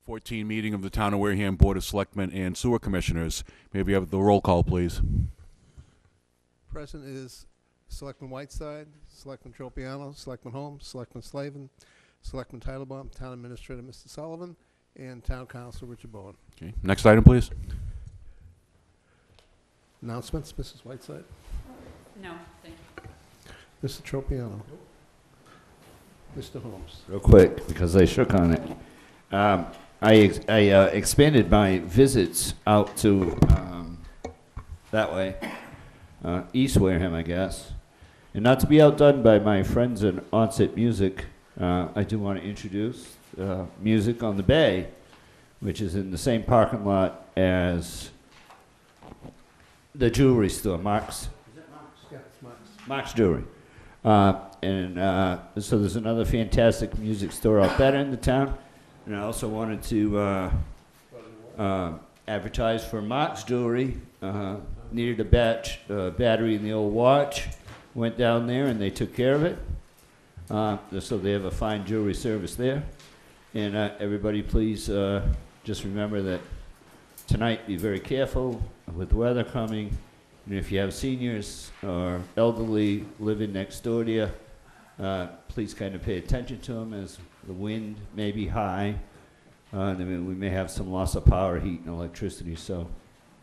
2014 meeting of the Town of Wareham Board of Selectmen and Sewer Commissioners. May we have the roll call, please? Present is Selectman Whiteside, Selectman Tropiano, Selectman Holmes, Selectman Slavin, Selectman Titlebaum, Town Administrator Mr. Sullivan, and Town Council Richard Bowen. Okay. Next item, please. Announcements, Mrs. Whiteside. No, thank you. Mr. Tropiano. Mr. Holmes. Real quick, because I shook on it. I expanded my visits out to that way, East Wareham, I guess. And not to be outdone by my friends in Onset Music, I do want to introduce Music on the Bay, which is in the same parking lot as the jewelry store, Mark's. Is that Mark's? Yeah, it's Mark's. Mark's Jewelry. So there's another fantastic music store out better in the town. And I also wanted to advertise for Mark's Jewelry. Needed a battery in the old watch. Went down there and they took care of it. So they have a fine jewelry service there. And everybody please just remember that tonight be very careful with the weather coming. And if you have seniors or elderly living next door to you, please kind of pay attention to them as the wind may be high. And we may have some loss of power, heat, and electricity. So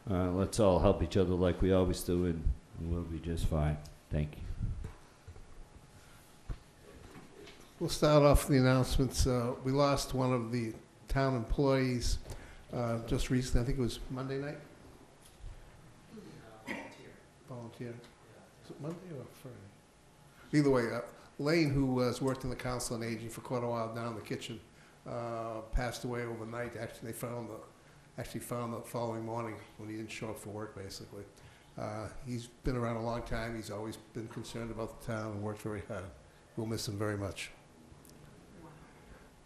let's all help each other like we always do, and we'll be just fine. Thank you. We'll start off the announcements. We lost one of the town employees just recently. I think it was Monday night. Volunteer. Is it Monday or Friday? Either way, Lane, who has worked in the Council on Aging for quite a while down in the kitchen, passed away overnight. Actually, they found the following morning when he didn't show up for work, basically. He's been around a long time. He's always been concerned about the town and worked very hard. We'll miss him very much.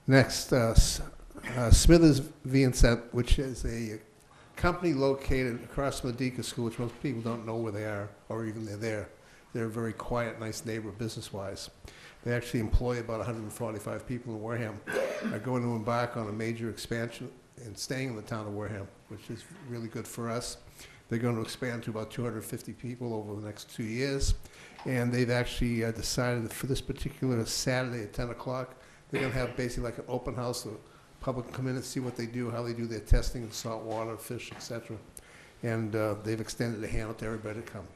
Next, Smithers V&Set, which is a company located across from the Deacon's School, which most people don't know where they are, or even they're there. They're a very quiet, nice neighbor business-wise. They actually employ about 145 people in Wareham. Are going to embark on a major expansion and staying in the town of Wareham, which is really good for us. They're going to expand to about 250 people over the next 2 years. And they've actually decided that for this particular Saturday at 10 o'clock, they're going to have basically like an open house. The public can come in and see what they do, how they do their testing of salt water, fish, etc. And they've extended the hand out to everybody to come.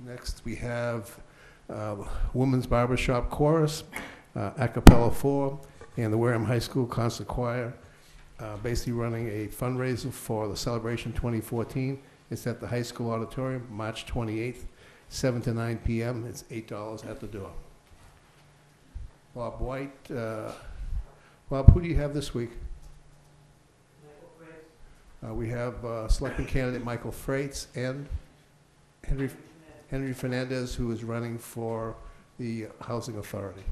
Next, we have Women's Barbershop Chorus, a cappella 4, and the Wareham High School Concert Choir, basically running a fundraiser for the Celebration 2014. It's at the high school auditorium, March 28th, 7 to 9 p.m. It's $8 at the door. Bob White. Bob, who do you have this week? We have Selectman candidate Michael Freites and Henry Fernandez, who is running for the Housing Authority.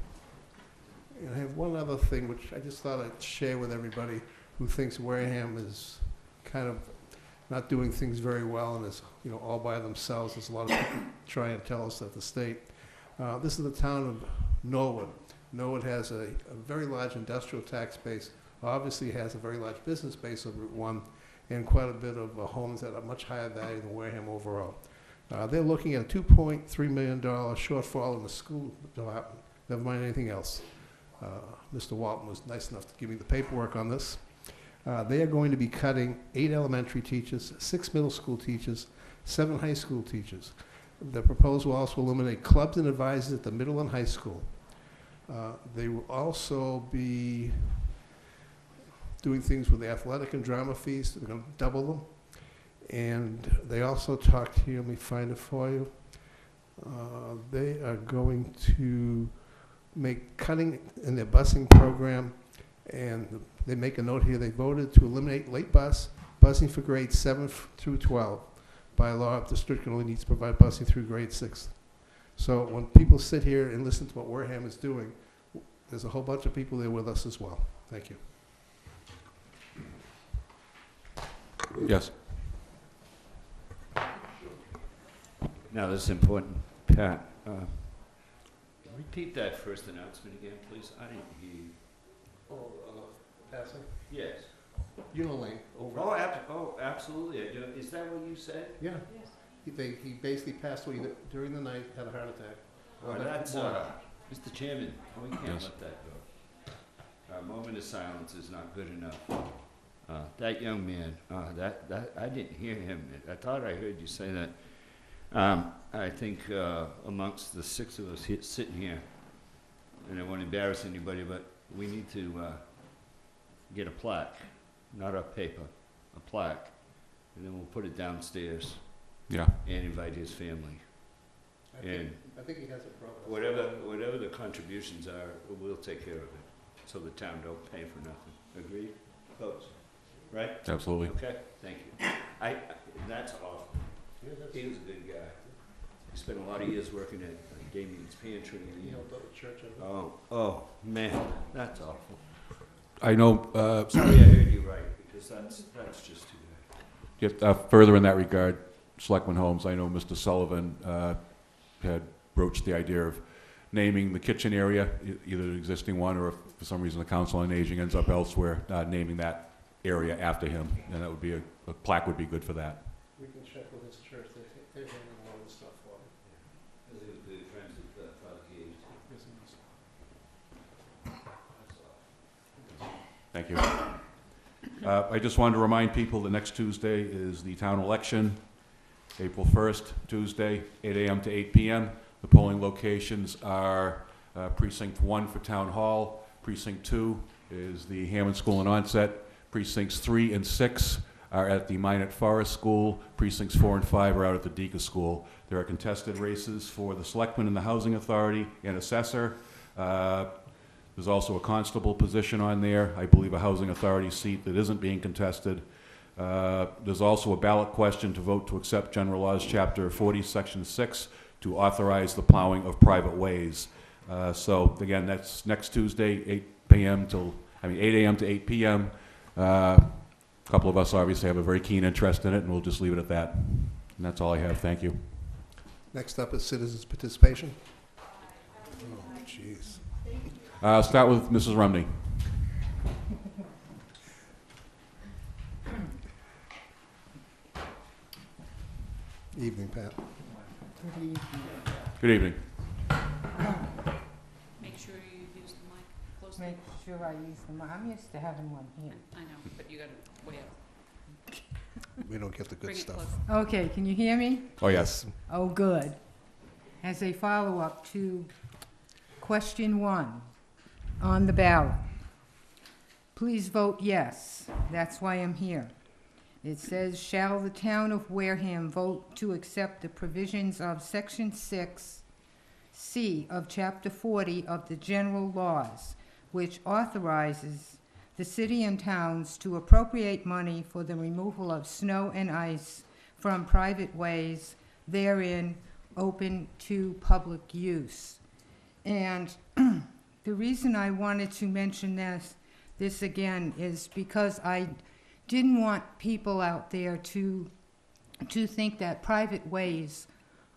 And I have one other thing which I just thought I'd share with everybody who thinks Wareham is kind of not doing things very well and is, all by themselves. There's a lot of people trying to tell us that the state. This is the town of Norwood. Norwood has a very large industrial tax base, obviously has a very large business base on Route 1, and quite a bit of homes that are much higher value than Wareham overall. They're looking at a $2.3 million shortfall in the school department, never mind anything else. Mr. Walton was nice enough to give me the paperwork on this. They are going to be cutting 8 elementary teachers, 6 middle school teachers, 7 high school teachers. The proposal will also eliminate clubs and advisors at the middle and high school. They will also be doing things with the athletic and drama fees. They're going to double them. And they also talked here, let me find it for you. They are going to make cutting in their busing program, and they make a note here, they voted to eliminate late busing for grades 7 through 12. By law, the district only needs to provide busing through grade 6. So when people sit here and listen to what Wareham is doing, there's a whole bunch of people there with us as well. Thank you. Yes. Now, this is important. Pat, repeat that first announcement again, please. I didn't hear you. Unilane over. Absolutely. Is that what you said? Yeah. Yes. He basically passed away during the night, had a heart attack. Well, that's, Mr. Chairman, we can't Yes. let that go. A moment of silence is not good enough. That young man, I didn't hear him. I thought I heard you say that. I think amongst the six of us sitting here, and I won't embarrass anybody, but we need to get a plaque, not a paper, a plaque, and then we'll put it downstairs Yeah. and invite his family. I think he has a brother. Whatever the contributions are, we'll take care of it, so the town don't pay for nothing. Agreed? Folks? Right? Absolutely. Okay, thank you. That's awful. Yeah, that's, He was a good guy. He spent a lot of years working at Damien's Pantry. he helped out the church. I think. Oh, man, that's awful. I know, Sorry I heard you right, because that's just too bad. just, further in that regard, Selectman Holmes, I know Mr. Sullivan had broached the idea of naming the kitchen area, either the existing one, or if for some reason the Council on Aging ends up elsewhere, naming that area after him, and that would be a plaque would be good for that. We can check with his church. They're handling a lot of stuff for him. Because he was good friends with Father Gage. Yes, he is. Thank you. I just wanted to remind people that next Tuesday is the town election, April 1st, Tuesday, 8 a.m. to 8 p.m. The polling locations are Precinct 1 for Town Hall, Precinct 2 is the Hammond School and Onset, Precincts 3 and 6 are at the Minot Forest School, Precincts 4 and 5 are out at the Deacon School. There are contested races for the Selectmen and the Housing Authority and Assessor. There's also a constable position on there, I believe a Housing Authority seat that isn't being contested. There's also a ballot question to vote to accept General Laws, Chapter 40, Section 6, to authorize the plowing of private ways. So again, that's next Tuesday, 8 a.m. to 8 p.m. A couple of us obviously have a very keen interest in it, and we'll just leave it at that. And that's all I have. Thank you. Next up is citizens' participation. Oh, jeez. I'll start with Mrs. Rumney. Evening, Pat. Good evening. Good evening. Make sure you use the mic closely. Make sure I use them. I'm used to having one here. I know, but you gotta way up. We don't get the good Bring it stuff. close. Okay, can you hear me? Oh, yes. Oh, good. As a follow-up to question 1 on the ballot, please vote yes. That's why I'm here. It says, shall the town of Wareham vote to accept the provisions of Section 6C of Chapter 40 of the General Laws, which authorizes the city and towns to appropriate money for the removal of snow and ice from private ways therein open to public use. And the reason I wanted to mention this again is because I didn't want people out there to think that private ways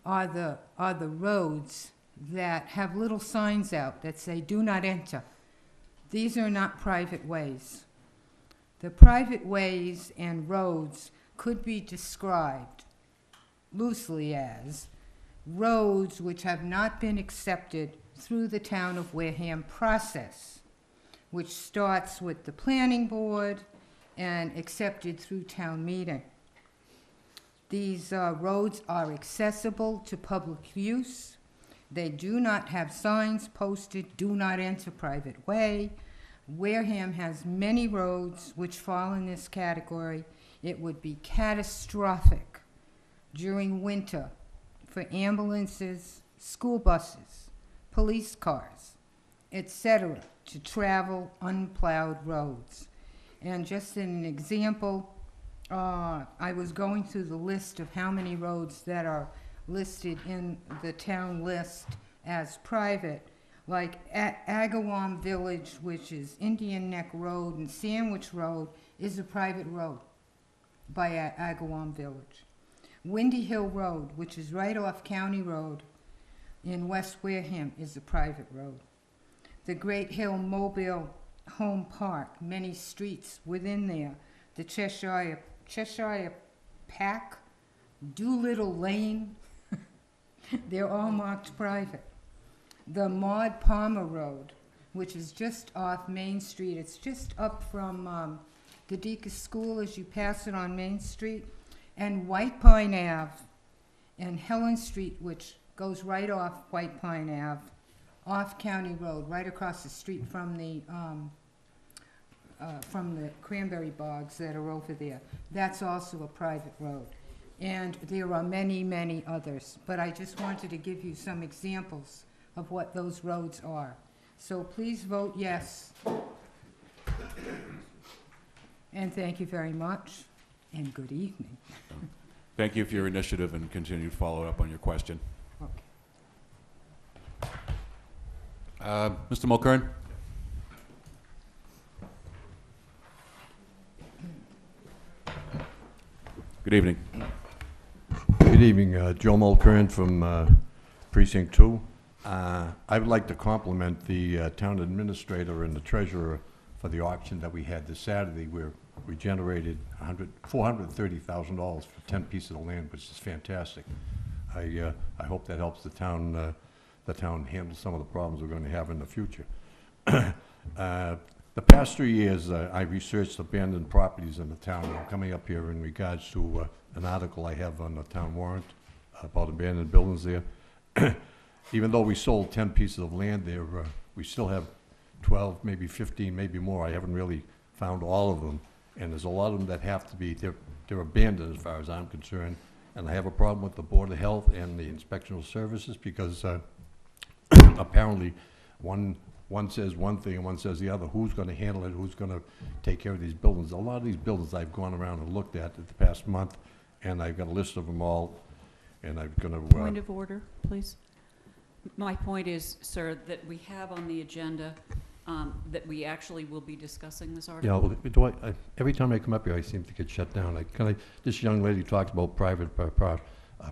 are the roads that have little signs out that say do not enter. These are not private ways. The private ways and roads could be described loosely as roads which have not been accepted through the town of Wareham process, which starts with the planning board and accepted through town meeting. These roads are accessible to public use. They do not have signs posted, do not enter private way. Wareham has many roads which fall in this category. It would be catastrophic during winter for ambulances, school buses, police cars, etc., to travel unplowed roads. And just an example, I was going through the list of how many roads that are listed in the town list as private, like Agawam Village, which is Indian Neck Road, and Sandwich Road is a private road by Agawam Village. Windy Hill Road, which is right off County Road in West Wareham, is a private road. The Great Hill Mobile Home Park, many streets within there, the Cheshire Pack, Doolittle Lane, they're all marked private. The Maud Palmer Road, which is just off Main Street, it's just up from the Deacon's School as you pass it on Main Street, and White Pine Ave, and Helen Street, which goes right off White Pine Ave, off County Road, right across the street from the cranberry bogs that are over there. That's also a private road. And there are many, many others, but I just wanted to give you some examples of what those roads are. So please vote yes. And thank you very much, and good evening. Thank you for your initiative and continued follow-up on your question. Okay. Mr. Mulkern? Good evening. Good evening, Joe Mulkern from Precinct 2. I would like to compliment the town administrator and the treasurer for the auction that we had this Saturday, where we generated $430,000 for 10 pieces of land, which is fantastic. I hope that helps the town handle some of the problems we're going to have in the future. The past 3 years, I researched abandoned properties in the town. I'm coming up here in regards to an article I have on the town warrant about abandoned buildings there. Even though we sold 10 pieces of land there, we still have 12, maybe 15, maybe more. I haven't really found all of them. And there's a lot of them that have to be, they're abandoned as far as I'm concerned. And I have a problem with the Board of Health and the inspectional services because apparently one says one thing and one says the other. Who's going to handle it? Who's going to take care of these buildings? A lot of these buildings I've gone around and looked at the past month, and I've got a list of them all, and I'm going to... Point of order, please. My point is, sir, that we have on the agenda that we actually will be discussing this Yeah, article. well, every time I come up here, I seem to get shut down. This young lady talks about private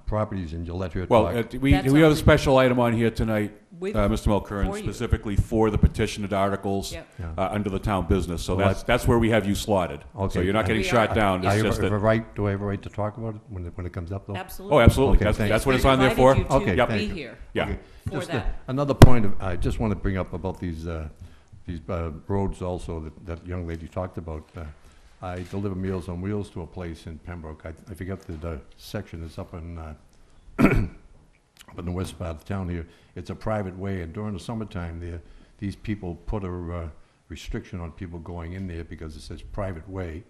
properties, and you let her Well, talk. we That's have a already- special item on here tonight, With- Mr. Mulkern, for you. specifically for the petitioned articles Yep. Yeah. under the town business. So Well, that's where we have you slotted. So Okay. you're not getting We shot are- down. Do I It's have just a that, right, do I have a right to talk about it when it comes up, though? Absolutely. oh, absolutely. Okay, That's thank what it's on there for? We invited you Okay, to thank be you. here Yeah. Okay. for Just that. another point I just want to bring up about these roads also that young lady talked about. I deliver Meals on Wheels to a place in Pembroke. I forget the section. It's up in up in the west part of town here. It's a private way, and during the summertime, these people put a restriction on people going in there because it says private way.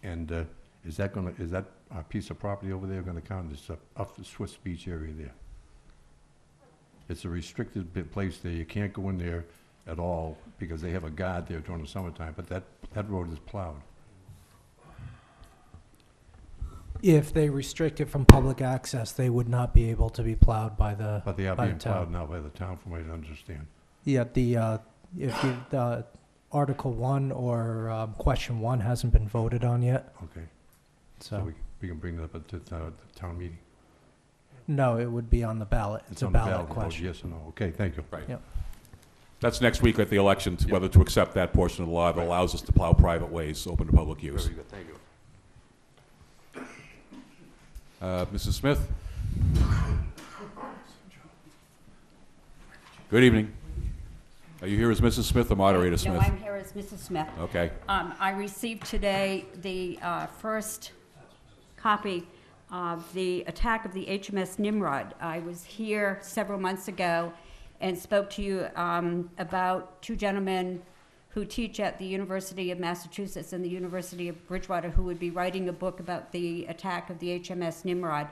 And is that piece of property over there going to count? It's up the Swiss Beach area there. It's a restricted place there. You can't go in there at all because they have a guard there during the summertime, but that road is plowed. If they restrict it from public access, they would not be able to be plowed by the, But they are by the being plowed town. now by the town, from what I understand. Yeah, the Article 1 or Question 1 hasn't been voted on yet, Okay, so so, we can bring that up at the town meeting. no, it would be on the ballot. It's a on the ballot to vote question. Yes or no? Okay, thank you. right. Yep. That's next week at the election, to whether to accept that portion of the law that allows us to plow private ways open to public use. Very good, thank you. Mrs. Smith? Good evening. Are you here as Mrs. Smith or Moderator Smith? No, I'm here as Mrs. Smith. Okay. I received today the first copy of the attack of the HMS Nimrod. I was here several months ago and spoke to you about two gentlemen who teach at the University of Massachusetts and the University of Bridgewater who would be writing a book about the attack of the HMS Nimrod.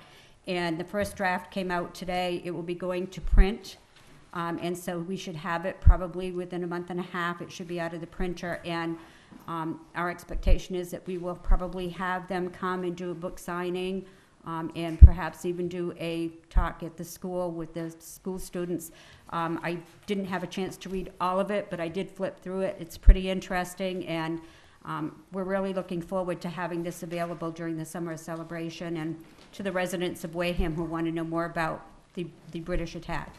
And the first draft came out today. It will be going to print. And so we should have it probably within a month and a half. It should be out of the printer. And our expectation is that we will probably have them come and do a book signing and perhaps even do a talk at the school with the school students. I didn't have a chance to read all of it, but I did flip through it. It's pretty interesting, and we're really looking forward to having this available during the summer celebration and to the residents of Wareham who want to know more about the British attack.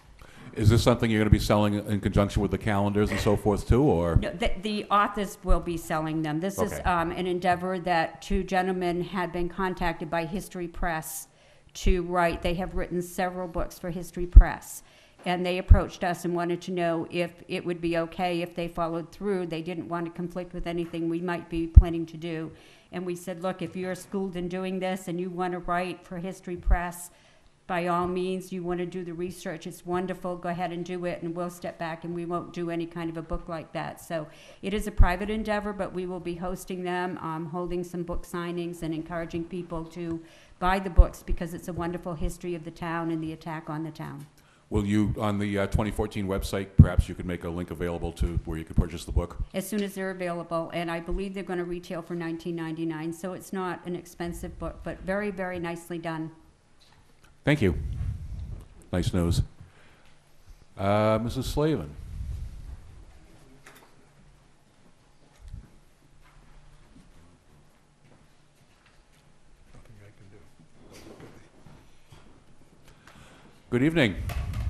Is this something you're going to be selling in conjunction with the calendars and so forth too, or? No, the authors will be selling them. This is Okay. an endeavor that two gentlemen had been contacted by History Press to write. They have written several books for History Press. And they approached us and wanted to know if it would be okay if they followed through. They didn't want to conflict with anything we might be planning to do. And we said, look, if you're schooled in doing this and you want to write for History Press, by all means, you want to do the research, it's wonderful, go ahead and do it, and we'll step back and we won't do any kind of a book like that. So it is a private endeavor, but we will be hosting them, holding some book signings and encouraging people to buy the books because it's a wonderful history of the town and the attack on the town. Will you, on the 2014 website, perhaps you could make a link available to where you could purchase the book? As soon as they're available, and I believe they're going to retail for $19.99, so it's not an expensive book, but very, very nicely done. Thank you. Nice news. Mrs. Slavin. Nothing I can do. Good evening.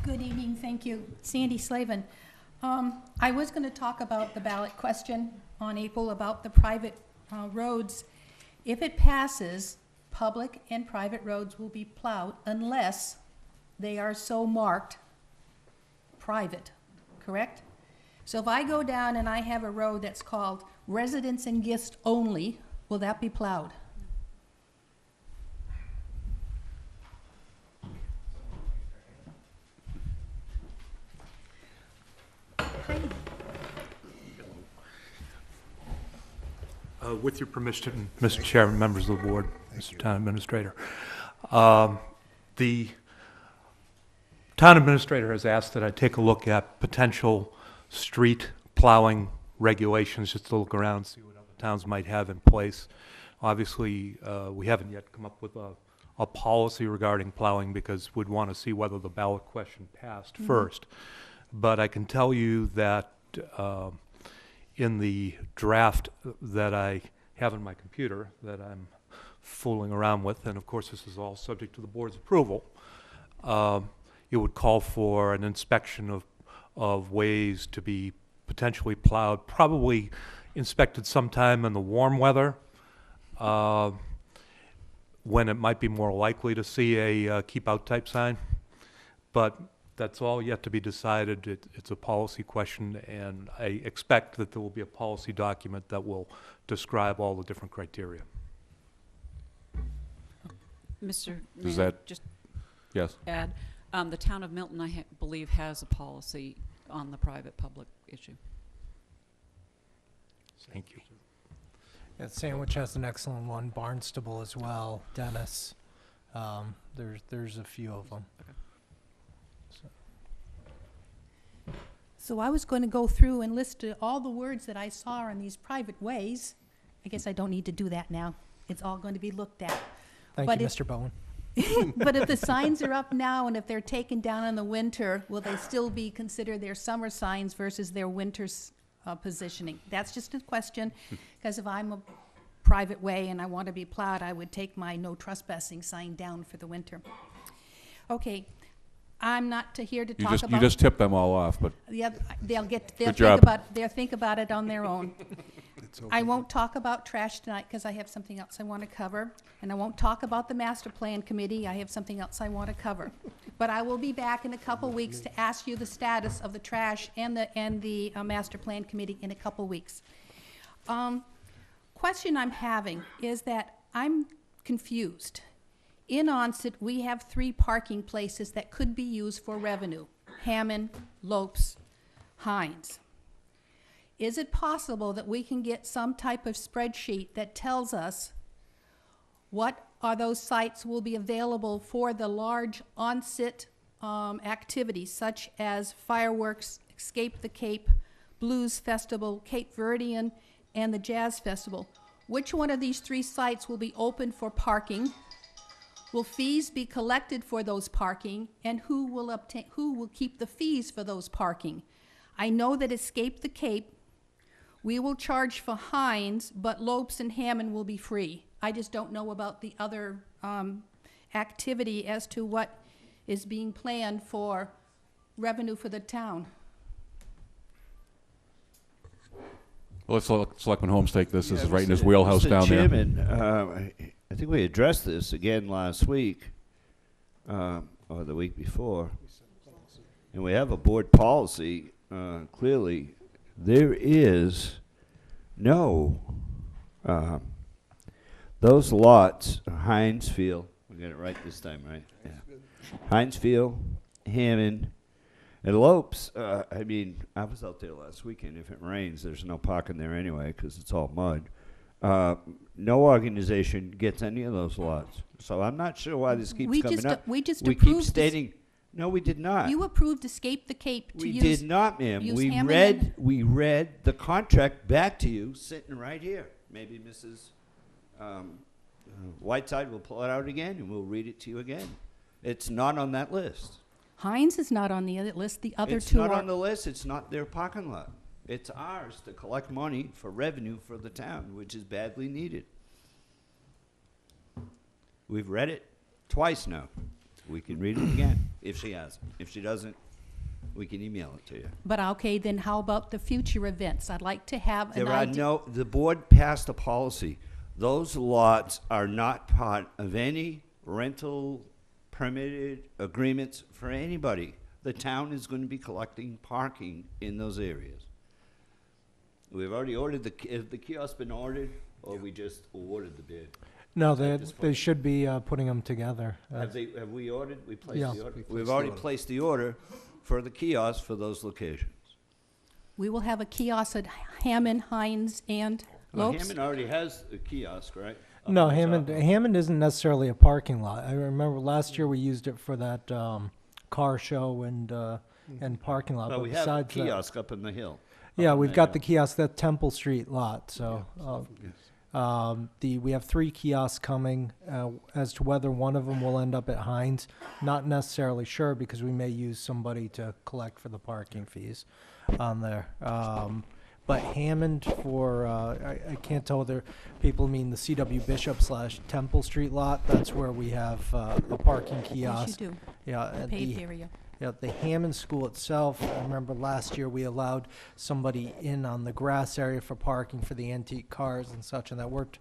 Good evening, thank you. Sandy Slavin. I was going to talk about the ballot question on April about the private roads. If it passes, public and private roads will be plowed unless they are so marked private, correct? So if I go down and I have a road that's called residents and guests only, will that be plowed? With your permission, Mr. Chairman, members of the board, Mr. Town Administrator. The Town Administrator has asked that I take a look at potential street plowing regulations, just to look around and see what other towns might have in place. Obviously, we haven't yet come up with a policy regarding plowing because we'd want to see whether the ballot question passed first. But I can tell you that in the draft that I have on my computer that I'm fooling around with, and of course this is all subject to the board's approval, it would call for an inspection of ways to be potentially plowed, probably inspected sometime in the warm weather, when it might be more likely to see a keep out type sign. But that's all yet to be decided. It's a policy question, and I expect that there will be a policy document that will describe all the different criteria. Mr. Does Mayor, that- just Yes. add, the town of Milton, I believe, has a policy on the private-public issue. Thank you. Yeah, Sandwich has an excellent one, Barnstable as well, Dennis. There's a few of them. So I was going to go through and list all the words that I saw on these private ways. I guess I don't need to do that now. It's all going to be looked at. Thank But you, if- Mr. Bowen. But if the signs are up now and if they're taken down in the winter, will they still be considered their summer signs versus their winter's positioning? That's just a question, because if I'm a private way and I want to be plowed, I would take my no trespassing sign down for the winter. Okay, I'm not here to talk about. You just tipped them all off, but Yeah, they'll Good job. think about it on their own. It's over. I won't talk about trash tonight because I have something else I want to cover. And I won't talk about the master plan committee. I have something else I want to cover. But I will be back in a couple weeks to ask you the status of the trash and the master plan committee in a couple weeks. Question I'm having is that I'm confused. In Onset, we have 3 parking places that could be used for revenue: Hammond, Lopes, Hines. Is it possible that we can get some type of spreadsheet that tells us what are those sites will be available for the large on-sit activities such as fireworks, Escape the Cape, Blues Festival, Cape Verdean, and the Jazz Festival? Which one of these 3 sites will be open for parking? Will fees be collected for those parking, and who will keep the fees for those parking? I know that Escape the Cape, we will charge for Hines, but Lopes and Hammond will be free. I just don't know about the other activity as to what is being planned for revenue for the town. Well, let's let Selectman Holmes take this. This Yeah, is right in his Mr. wheelhouse Mr. down there. Chairman, I think we addressed this again last week, or the week before, and we have a board policy. Clearly, there is no, those lots, Heinz Field, we got it right this time, right? Yeah. Heinz Field, Hammond, and Lopes. I mean, I was out there last weekend. If it rains, there's no parking there anyway because it's all mud. No organization gets any of those lots. So I'm not sure why this keeps coming up. We just We keep approved. stating, no, we did not. You approved Escape the Cape to We use. did not, ma'am. use We Hammond read the contract back to you, sitting right here. Maybe Mrs. Whiteside will pull it out again, and we'll read it to you again. It's not on that list. Heinz is not on the other list. The other It's two not are. on the list. It's not their parking lot. It's ours to collect money for revenue for the town, which is badly needed. We've read it twice now. We can read it again if she has. If she doesn't, we can email it to you. But okay, then how about the future events? I'd like to have an There are idea. no, the board passed a policy. Those lots are not part of any rental permitted agreements for anybody. The town is going to be collecting parking in those areas. We've already ordered have the kiosk been ordered, or we just awarded the bid? No, At they this they point. should be putting them together. Have we ordered? We placed Yeah. the order? We placed We've the already order. placed the order for the kiosk for those locations. We will have a kiosk at Hammond, Heinz, and Well, Lopes. Hammond already has a kiosk, right? Up No, on top. Hammond isn't necessarily a parking lot. I remember last year we used it for that car show and parking lot. But But we have a besides that, kiosk up in the hill. yeah, on we've the got hill. the kiosk, that Temple Street lot. So we have 3 kiosks coming. As to whether one of them will end up at Heinz, not necessarily sure because we may use somebody to collect for the parking fees on there. But Hammond for, I can't tell whether people mean the C.W. Bishop / Temple Street lot. That's where we have a parking Yes, kiosk. you do. Yeah, at Paved the, area. yeah, the Hammond School itself, I remember last year we allowed somebody in on the grass area for parking for the antique cars and such, and that worked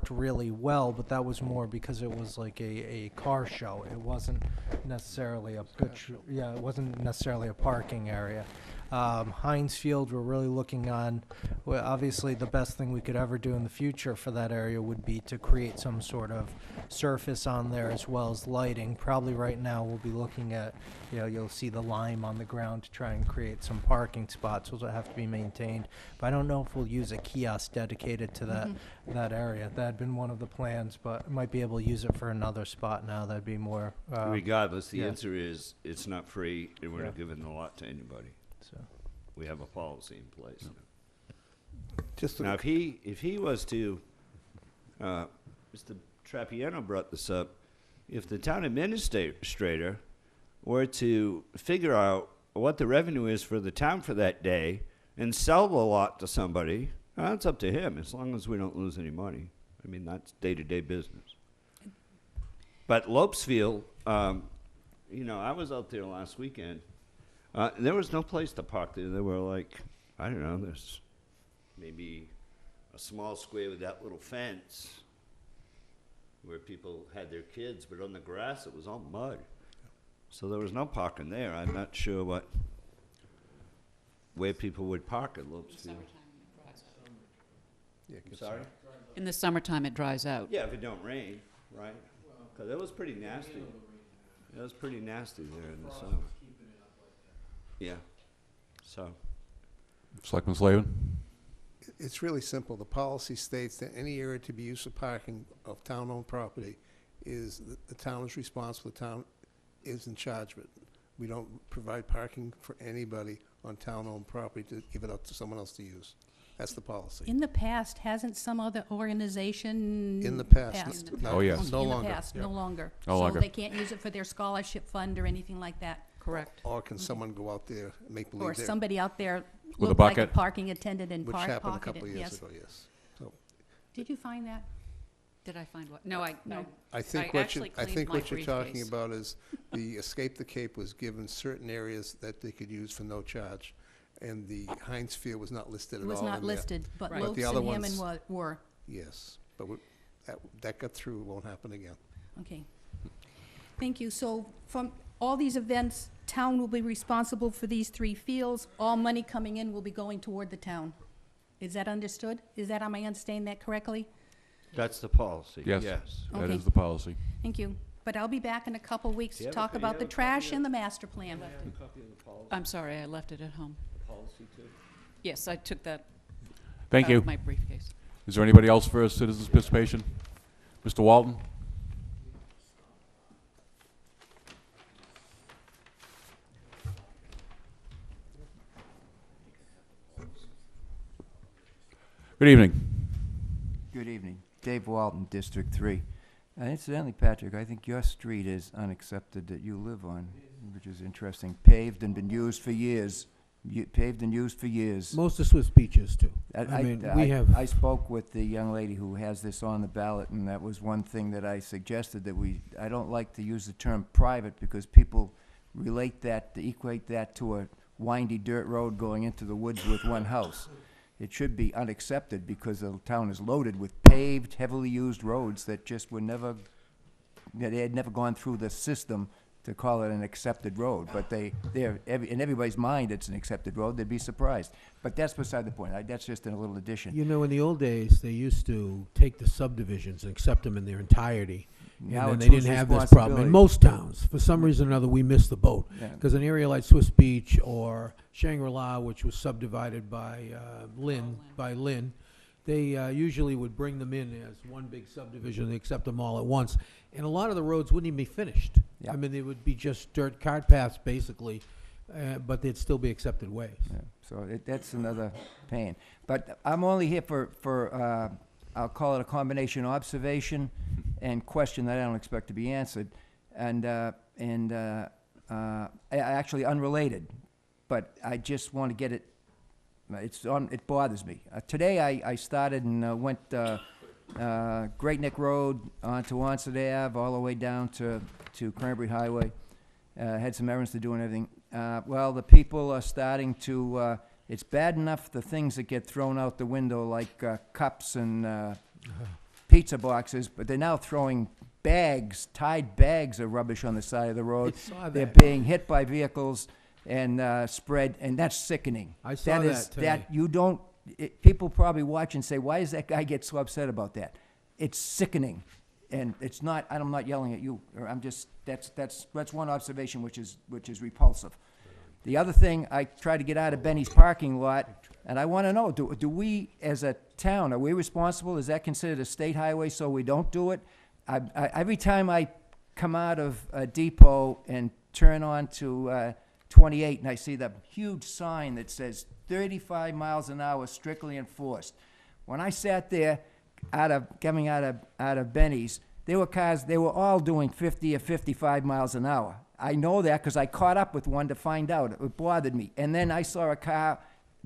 really well, but that was more because it was like a car show. It wasn't necessarily it wasn't necessarily a parking area. Heinz Field, we're really looking on, well, obviously the best thing we could ever do in the future for that area would be to create some sort of surface on there as well as lighting. Probably right now we'll be looking at, you'll see the lime on the ground to try and create some parking spots. Those will have to be maintained. But I don't know if we'll use a kiosk dedicated to that area. That had been one of the plans, but might be able to use it for another spot now. That'd be more, Regardless, the yeah. answer is it's not free, and we're not Yeah. giving the lot to anybody. so. We have a policy in place. Just Now, a, if he was to, Mr. Trapiano brought this up, if the town administrator were to figure out what the revenue is for the town for that day and sell the lot to somebody, that's up to him, as long as we don't lose any money. I mean, that's day-to-day business. But Lopesfield, I was out there last weekend. There was no place to park there. There were like, I don't know, there's maybe a small square with that little fence where people had their kids, but on the grass it was all mud. So there was no parking there. I'm not sure where people would park at Lopesfield. yeah, I'm sorry? In the summertime, it dries out. Yeah, if it don't rain, right? Because it was pretty nasty. It was pretty nasty there in the summer. Yeah, so. Selectman Slavin? it's really simple. The policy states that any area to be used for parking of town-owned property is, the town is responsible, the town is in charge of it. We don't provide parking for anybody on town-owned property to give it up to someone else to use. That's the policy. In the past, hasn't some other organization? In the past. passed? No- Oh, yes. No In the longer. past, no longer. No longer. So they can't use it for their scholarship fund or anything like that? Correct. Or can someone go out there and make Or believe they're, somebody out there With a look like a bucket? parking attendant and which park happened a pocket couple it, of years yes. ago, yes. So, Did you find that? Did I find what? No, no. I think I what you, actually I cleaned think my what you're talking briefcase. about is the Escape the Cape was given certain areas that they could use for no charge, and the Heinz Field was not listed It at all was in not there. listed, but Right. But Lopes the and other Hammond ones- were. Yes, but that got through, won't happen again. Okay. Thank you. So from all these events, town will be responsible for these 3 fields. All money coming in will be going toward the town. Is that understood? Am I understanding that correctly? That's the policy, Yes. yes. That Okay. is the policy. Thank you. But I'll be back in a couple weeks Do to you have a talk co- you about have the a copy trash of- and the master plan. I'm sorry, I left it at home. Policy too? Yes, I took that Thank out you. of my briefcase. Is there anybody else for citizens' participation? Mr. Walton? Good evening. Good evening. Dave Walton, District 3. Incidentally, Patrick, I think your street is unaccepted that you live on, which is interesting. Paved and been used for years. Paved and used for years. Most of Swiss beaches too. I mean, we have. I spoke with the young lady who has this on the ballot, and that was one thing that I suggested, that I don't like to use the term private because people relate that, equate that to a windy dirt road going into the woods with one house. It should be unaccepted because the town is loaded with paved, heavily used roads that just were never, that they had never gone through the system to call it an accepted road. But in everybody's mind, it's an accepted road. They'd be surprised. But that's beside the point. That's just a little addition. You know, in the old days, they used to take the subdivisions and accept them in their entirety. Now And then it's they whose didn't have this problem. In responsibility? most towns, for some reason or another, we missed the boat. Yeah. Because an area like Swiss Beach or Shangri-La, which was subdivided by Lynn, they usually would bring them in as one big subdivision, they accept them all at once. And a lot of the roads wouldn't even be finished. Yeah. I mean, they would be just dirt cart paths, basically, but they'd still be accepted ways. Yeah, so that's another pain. But I'm only here for I'll call it a combination observation and question that I don't expect to be answered, and actually unrelated. But I just want to get it. It bothers me. Today I started and went Great Neck Road onto Onset Ave all the way down to Cranberry Highway. Had some errands to do and everything. Well, the people are starting to. It's bad enough the things that get thrown out the window, like cups and pizza boxes, but they're now throwing bags, tied bags of rubbish on the side of the road. I saw They're that. being hit by vehicles and spread, and that's sickening. I saw that today. You don't. People probably watch and say, "Why does that guy get so upset about that?" It's sickening, and it's not. I'm not yelling at you. Or I'm just. That's one observation which is repulsive. The other thing, I try to get out of Benny's parking lot, and I want to know: do we, as a town, are we responsible? Is that considered a state highway, so we don't do it? Every time I come out of a depot and turn on to 28, and I see the huge sign that says 35 miles an hour strictly enforced. When I sat there, coming out of Benny's, there were cars. They were all doing 50 or 55 miles an hour. I know that because I caught up with one to find out. It bothered me. And then I saw a car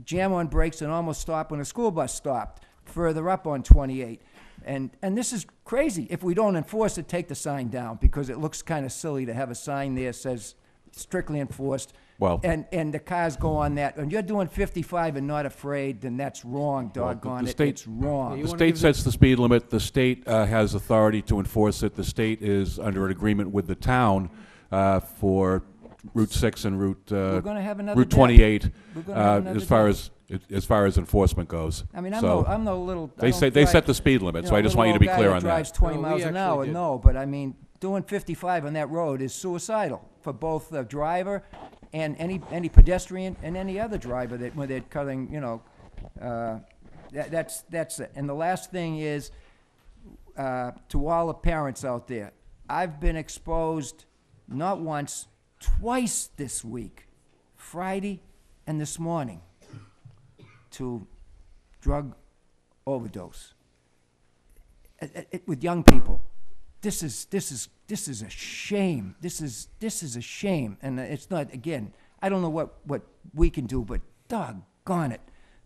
jam on brakes and almost stop when a school bus stopped further up on 28. And this is crazy. If we don't enforce it, take the sign down, because it looks kind of silly to have a sign there that says strictly enforced. Well- And the cars go on that. And you're doing 55 and not afraid, then that's wrong, doggone the it. state- It's wrong. You The wanna state give the- sets the speed limit. The state has authority to enforce it. The state is under an agreement with the town for Route 6 and We're gonna have another Route death. 28 We're gonna have another as far as enforcement goes. I mean, So I'm no little. I they don't say they drive- set the speed limit, so I just little want you to old be guy clear that on drives that. 20 No, we miles an actually hour, did. no, but I mean, doing 55 on that road is suicidal for both the driver and any pedestrian and any other driver that, when they're cutting, that's it. And the last thing is, to all the parents out there, I've been exposed not once, twice this week, Friday and this morning, to drug overdose with young people. This is a shame. This is a shame, and it's not. Again, I don't know what we can do, but doggone it,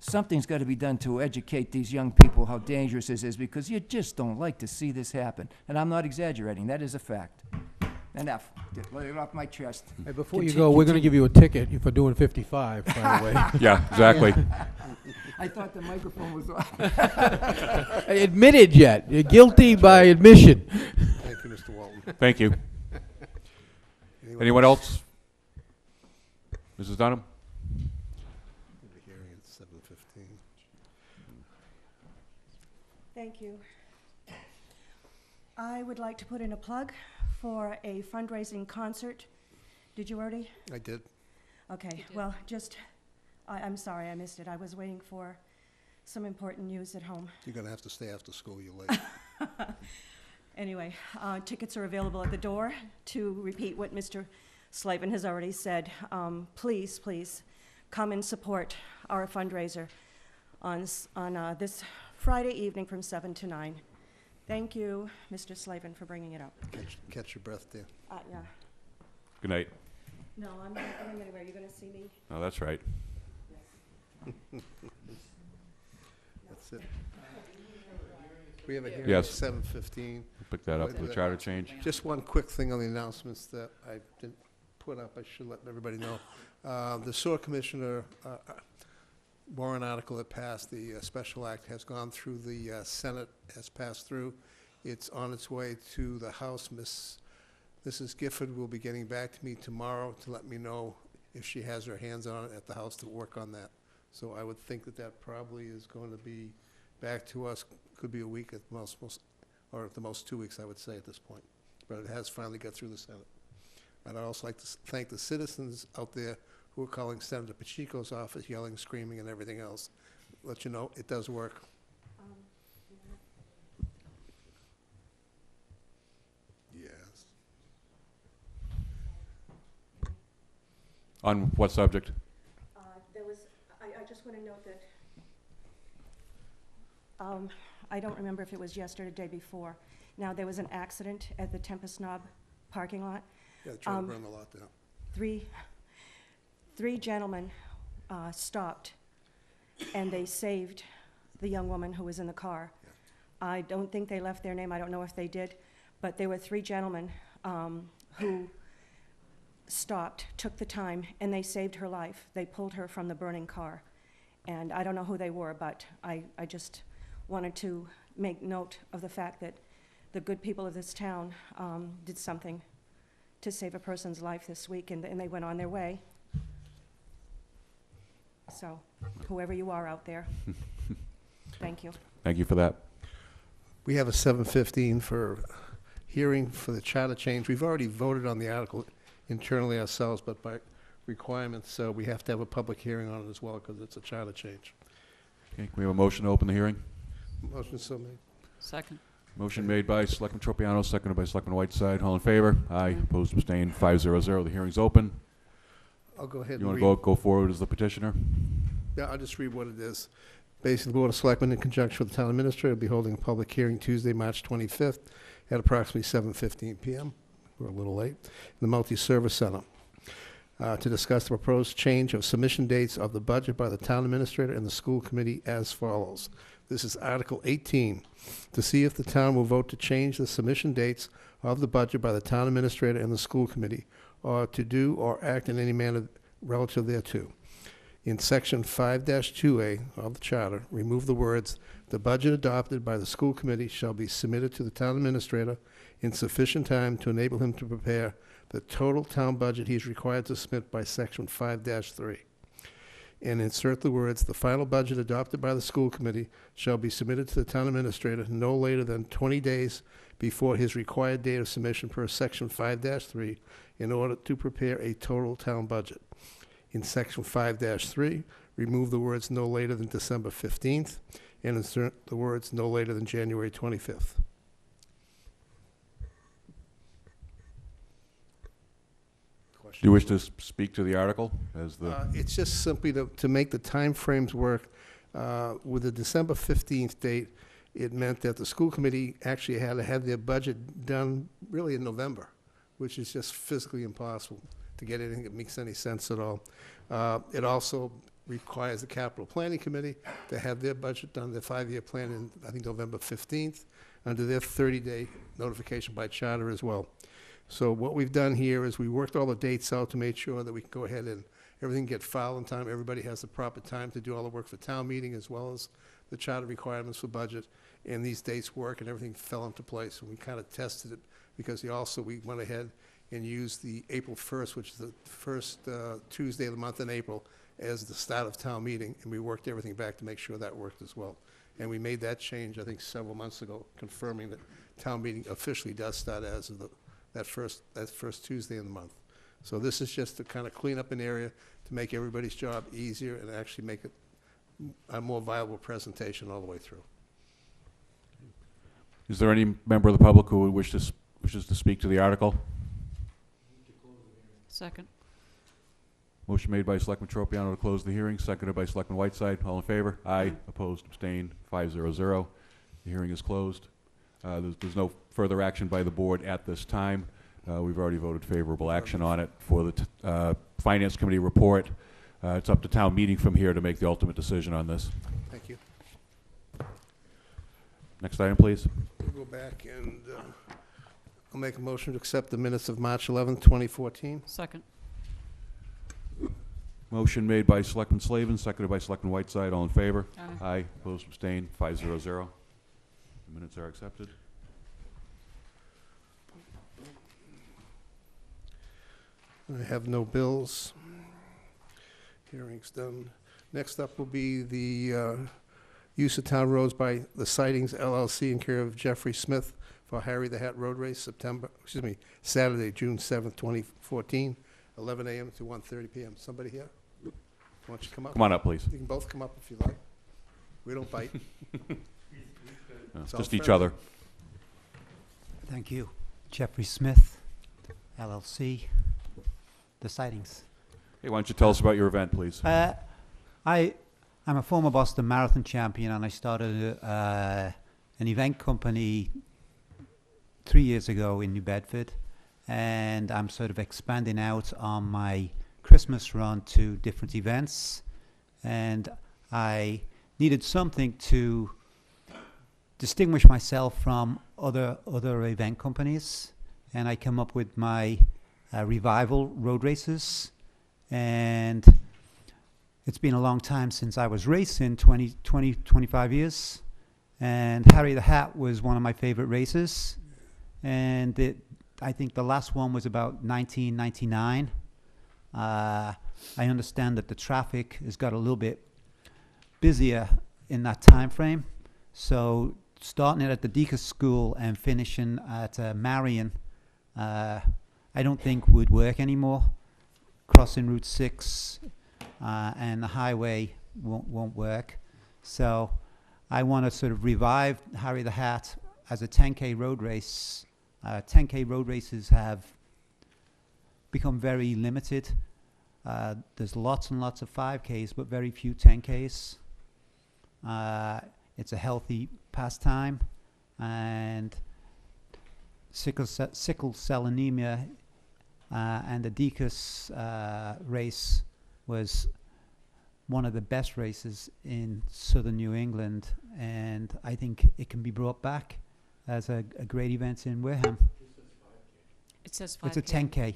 something's got to be done to educate these young people how dangerous this is, because you just don't like to see this happen. And I'm not exaggerating. That is a fact. Enough. Let it off my chest. Hey, before you Conti- go, we're gonna continue. give you a ticket for doing 55, by the way. Yeah, exactly. I thought the microphone was off. Admitted yet. You're guilty by admission. Thank you, Mr. Walton. Thank you. Anyone else? Mrs. Dunham? The hearing at 7:15. Thank you. I would like to put in a plug for a fundraising concert. Did you already? I did. Okay, well, I'm sorry I missed it. I was waiting for some important news at home. You're going to have to stay after school. You're late. Anyway, tickets are available at the door. To repeat what Mr. Slavin has already said, please, please come and support our fundraiser on this Friday evening from 7 to 9. Thank you, Mr. Slavin, for bringing it up. Catch your breath there. Yeah. Good night. No, I'm not going anywhere. You're going to see me? Oh, that's right. That's it. We have a hearing at Yes. 7:15. Pick that up for the charter change. Just one quick thing on the announcements that I didn't put up. I should let everybody know. The sewer commissioner warrant article that passed, the special act, has gone through the Senate, has passed through. It's on its way to the House. Mrs. Gifford will be getting back to me tomorrow to let me know if she has her hands on it at the House to work on that. So I would think that that probably is going to be back to us, could be a week at most, or at the most 2 weeks, I would say at this point. But it has finally got through the Senate. And I'd also like to thank the citizens out there who are calling Senator Pacheco's office, yelling, screaming, and everything else. Let you know, it does work. Yes. On what subject? I just want to note that, I don't remember if it was yesterday or the day before. Now, there was an accident at the Tempest Knob parking lot. Yeah, they're trying to burn the lot down. Three gentlemen stopped, and they saved the young woman who was in the car. I don't think they left their name. I don't know if they did, but there were three gentlemen who stopped, took the time, and they saved her life. They pulled her from the burning car. And I don't know who they were, but I just wanted to make note of the fact that the good people of this town did something to save a person's life this week, and they went on their way. So, whoever you are out there, thank you. Thank you for that. We have a 7:15 for hearing for the charter change. We've already voted on the article internally ourselves, but by requirements, so we have to have a public hearing on it as well, because it's a charter change. Okay, can we have a motion to open the hearing? Motion so made. Second. Motion made by Selectman Tropiano, seconded by Selectman Whiteside. All in favor? Aye. Opposed, abstained, 500. The hearing's open. I'll go ahead You and want read. to go forward as the petitioner? Yeah, I'll just read what it is. Basically, the Board of Selectmen, in conjunction with the Town Administrator, will be holding a public hearing Tuesday, March 25th, at approximately 7:15 p.m. We're a little late, in the Multi-Service Center, to discuss the proposed change of submission dates of the budget by the Town Administrator and the School Committee as follows. This is Article 18, to see if the town will vote to change the submission dates of the budget by the Town Administrator and the School Committee, or to do or act in any manner relative thereto. In Section 5-2A of the Charter, remove the words, "The budget adopted by the school committee shall be submitted to the town administrator in sufficient time to enable him to prepare the total town budget he is required to submit by Section 5-3." And insert the words, "The final budget adopted by the school committee shall be submitted to the town administrator no later than 20 days before his required date of submission per Section 5-3 in order to prepare a total town budget." In Section 5-3, remove the words "no later than December 15th" and insert the words "no later than January 25th." Do you wish to speak to the article as the? It's just simply to make the timeframes work. With the December 15th date, it meant that the school committee actually had to have their budget done really in November, which is just physically impossible to get anything that makes any sense at all. It also requires the capital planning committee to have their budget done, their 5-year plan in, I think, November 15th, under their 30-day notification by charter as well. So what we've done here is we worked all the dates out to make sure that we can go ahead and everything get filed in time. Everybody has the proper time to do all the work for town meeting as well as the charter requirements for budget. And these dates work and everything fell into place. And we kind of tested it because we went ahead and used the April 1st, which is the first Tuesday of the month in April, as the start of town meeting. And we worked everything back to make sure that worked as well. And we made that change, I think, several months ago, confirming that town meeting officially does start as of that first Tuesday in the month. So this is just to kind of clean up an area to make everybody's job easier and actually make it a more viable presentation all the way through. Is there any member of the public who wishes to speak to the article? Second. Motion made by Selectman Tropiano to close the hearing, seconded by Selectman Whiteside. All in favor? Aye. Opposed? Abstained? 500. The hearing is closed. There's no further action by the board at this time. We've already voted favorable action on it. For the Finance Committee report, it's up to town meeting from here to make the ultimate decision on this. Thank you. Next item, please. We'll go back and I'll make a motion to accept the minutes of March 11th, 2014. Second. Motion made by Selectman Slavin, seconded by Selectman Whiteside. All in favor? Aye. Aye. Opposed? Abstained? 500. The minutes are accepted. I have no bills. Hearing's done. Next up will be the use of town roads by the Sidings LLC in care of Jeffrey Smith for Harry the Hat Road Race, Saturday, June 7th, 2014, 11 a.m. to 1:30 p.m. Somebody here? Why don't you come up? Come on up, please. You can both come up if you like. We don't bite. It's all Just each friendly. other. Thank you. Jeffrey Smith, LLC, the Sidings. Hey, why don't you tell us about your event, please? I'm a former Boston Marathon champion, and I started an event company 3 years ago in New Bedford, and I'm sort of expanding out on my Christmas run to different events, and I needed something to distinguish myself from other event companies, and I came up with my Revival road races, and it's been a long time since I was racing, 25 years, and Harry the Hat was one of my favorite races, and I think the last one was about 1999. I understand that the traffic has got a little bit busier in that time frame, so starting it at the Deacon's School and finishing at Marion, I don't think would work anymore. Crossing Route 6 and the highway won't work. So I want to sort of revive Harry the Hat as a 10K road race. 10K road races have become very limited. There's lots and lots of 5Ks, but very few 10Ks. It's a healthy pastime, and sickle cell anemia and the Deacon's race was one of the best races in southern New England, and I think it can be brought back as a great event in Wareham. It says 5K. It's a 10K.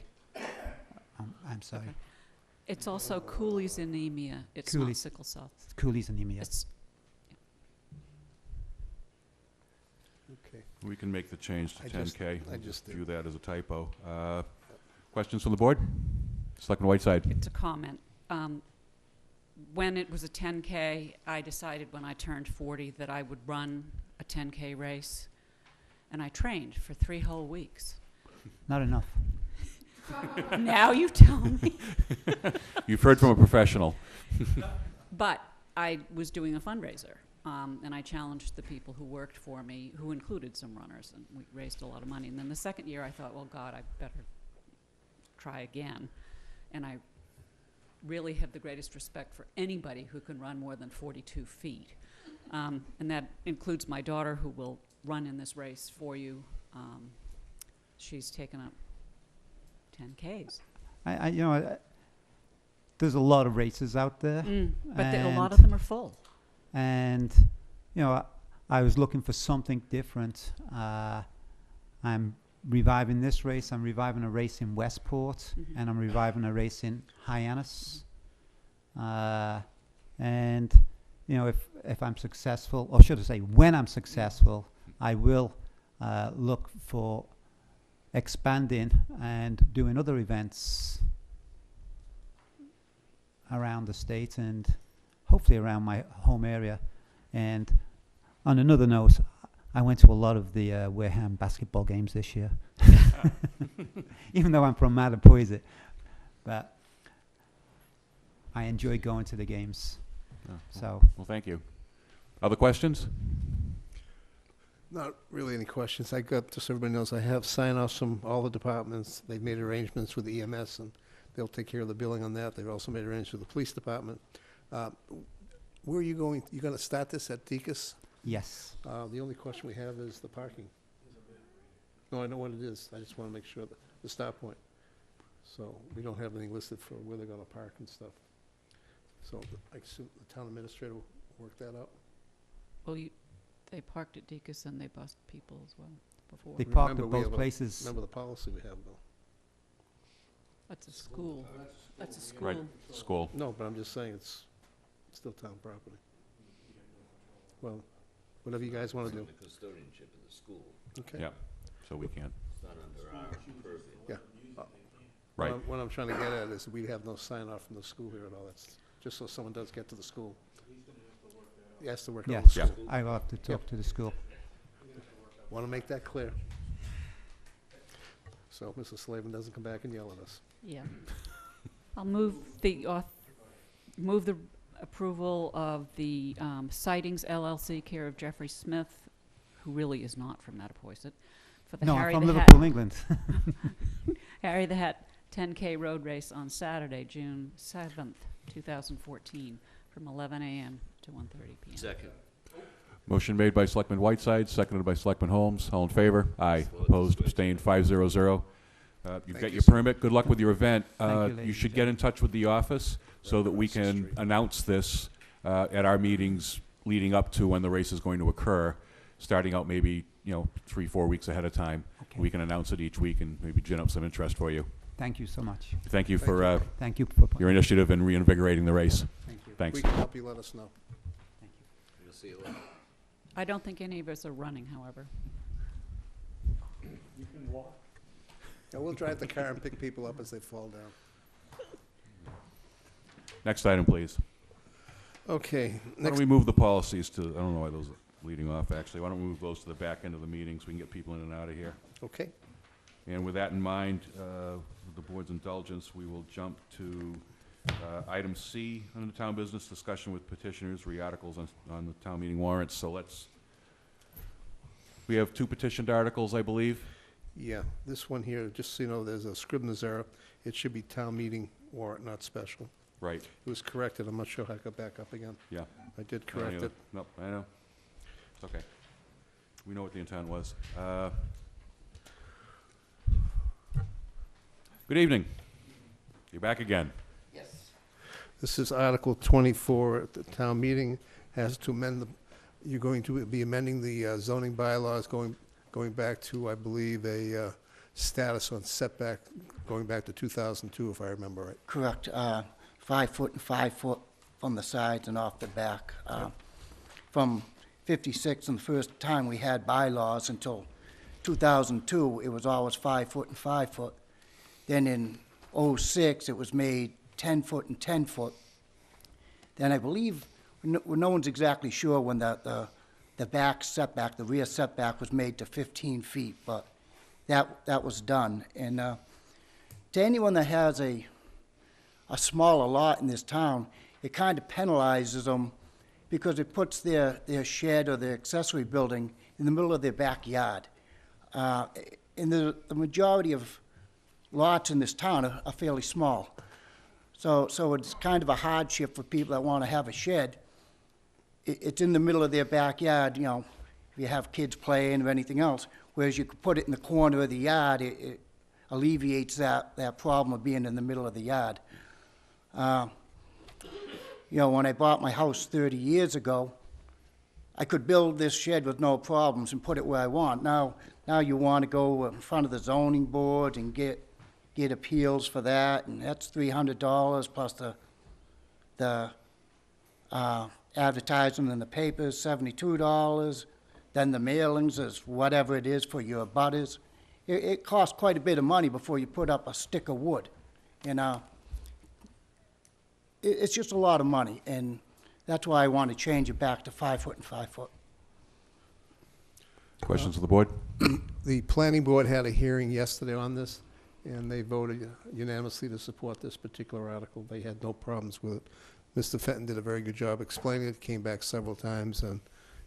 I'm sorry. Okay. It's also Cooley's anemia. It's not sickle cell. Cooley's anemia. It's Okay. We can make the change to I 10K. I just did. View that as a typo. Questions from the board? Selectman Whiteside. It's a comment. When it was a 10K, I decided when I turned 40 that I would run a 10K race, and I trained for 3 whole weeks. Not enough. Now you tell me. You've heard from a professional. But I was doing a fundraiser, and I challenged the people who worked for me, who included some runners, and we raised a lot of money. And then the second year I thought, well, God, I better try again. And I really have the greatest respect for anybody who can run more than 42 feet. And that includes my daughter, who will run in this race for you. She's taken up 10Ks. there's a lot of races out there. But a lot and- of them are full. And, you know, I was looking for something different. I'm reviving this race. I'm reviving a race in Westport, and I'm reviving a race in Hyannis. And, you know, if I'm successful, or should I say, when I'm successful, I will look for expanding and doing other events around the state and hopefully around my home area. And on another note, I went to a lot of the Wareham basketball games this year, even though I'm from Mattapoisett. But I enjoy going to the games. So, Well, thank you. Other questions? Not really any questions. I got, just so everybody knows, I have sign-offs from all the departments. They've made arrangements with EMS, and they'll take care of the billing on that. They've also made arrangements with the police department. Where are you going? You going to start this at Deacon's? yes. The only question we have is the parking. No, I know what it is. I just want to make sure that the start point. So we don't have anything listed for where they're going to park and stuff. So I assume the town administrator will work that out. Well, they parked at Deacon's and they bussed people as well before. They parked Remember, at we both have a- places. Remember the policy we have, though? That's a school. That's a school. Right, school. No, but I'm just saying it's still town property. Well, whatever you guys want to do. The custodianship of the school. Okay. Yeah, so we can't. It's not under our purview. Yeah. Right. What I'm trying to get at is we have no sign-off from the school here at all. That's just so someone does get to the school. He has to work out Yes, the school. I will have to talk to the school. Want to make that clear. So Mrs. Slavin doesn't come back and yell at us. Yeah. I'll move the approval of the Sightings LLC, care of Jeffrey Smith, who really is not from Mattapoisett, for the No, Harry I'm from the Liverpool, England. Harry the Hat 10K road race on Saturday, June 7th, 2014, from 11 a.m. to 1:30 p.m. Second. Motion made by Selectman Whiteside, seconded by Selectman Holmes. All in favor? Aye. Opposed? Abstained? 500. You've got your permit. Good luck with your event. Thank you, You ladies should and get in touch with the office so that we can announce this at our meetings leading up to when the race is going to occur, starting out maybe, 3-4 weeks ahead of time. Okay. We can announce it each week and maybe gin up some interest for you. Thank you so much. Thank you for Thank you for your initiative in reinvigorating the race. Thank you. Thanks. We can help you, let us know. Thank you. We'll see you later. I don't think any of us are running, however. Yeah, we'll drive the car and pick people up as they fall down. Next item, please. Okay, Why don't next, we move the policies to, I don't know why those are leading off, actually. Why don't we move those to the back end of the meeting so we can get people in and out of here? okay. And with that in mind, with the board's indulgence, we will jump to item C under the town business, discussion with petitioners, re-articles on the town meeting warrants. So we have 2 petitioned articles, I believe. Yeah, this one here, just so you know, there's a Scribner's error. It should be town meeting warrant, not special. Right, It was corrected. I'm not sure how it got back up again. yeah. I did I don't correct either. it. Nope, I know. It's okay. We know what the intent was. Good evening. You're back again. This is Article 24 at the town meeting, has to amend you're going to be amending the zoning bylaws, going back to, I believe, a status on setback, going back to 2002, if I remember right. Correct. 5 foot and 5 foot from the sides and off the back. From 56, and the first time we had bylaws until 2002, it was always 5 foot and 5 foot. Then in '06, it was made 10 foot and 10 foot. Then I believe, no one's exactly sure when the back setback, the rear setback was made to 15 feet, but that was done. And to anyone that has a smaller lot in this town, it kind of penalizes them because it puts their shed or their accessory building in the middle of their backyard. And the majority of lots in this town are fairly small. So it's kind of a hardship for people that want to have a shed. It's in the middle of their backyard, if you have kids playing or anything else, whereas you could put it in the corner of the yard, it alleviates that problem of being in the middle of the yard. You know, when I bought my house 30 years ago, I could build this shed with no problems and put it where I want. Now you want to go in front of the zoning board and get appeals for that, and that's $300 plus the advertising in the papers, $72. Then the mailings is whatever it is for your abutters. It costs quite a bit of money before you put up a stick of wood, you know. It's just a lot of money, and that's why I want to change it back to 5 foot and 5 foot. Questions of the board? The planning board had a hearing yesterday on this, and they voted unanimously to support this particular article. They had no problems with it. Mr. Fenton did a very good job explaining it, came back several times, and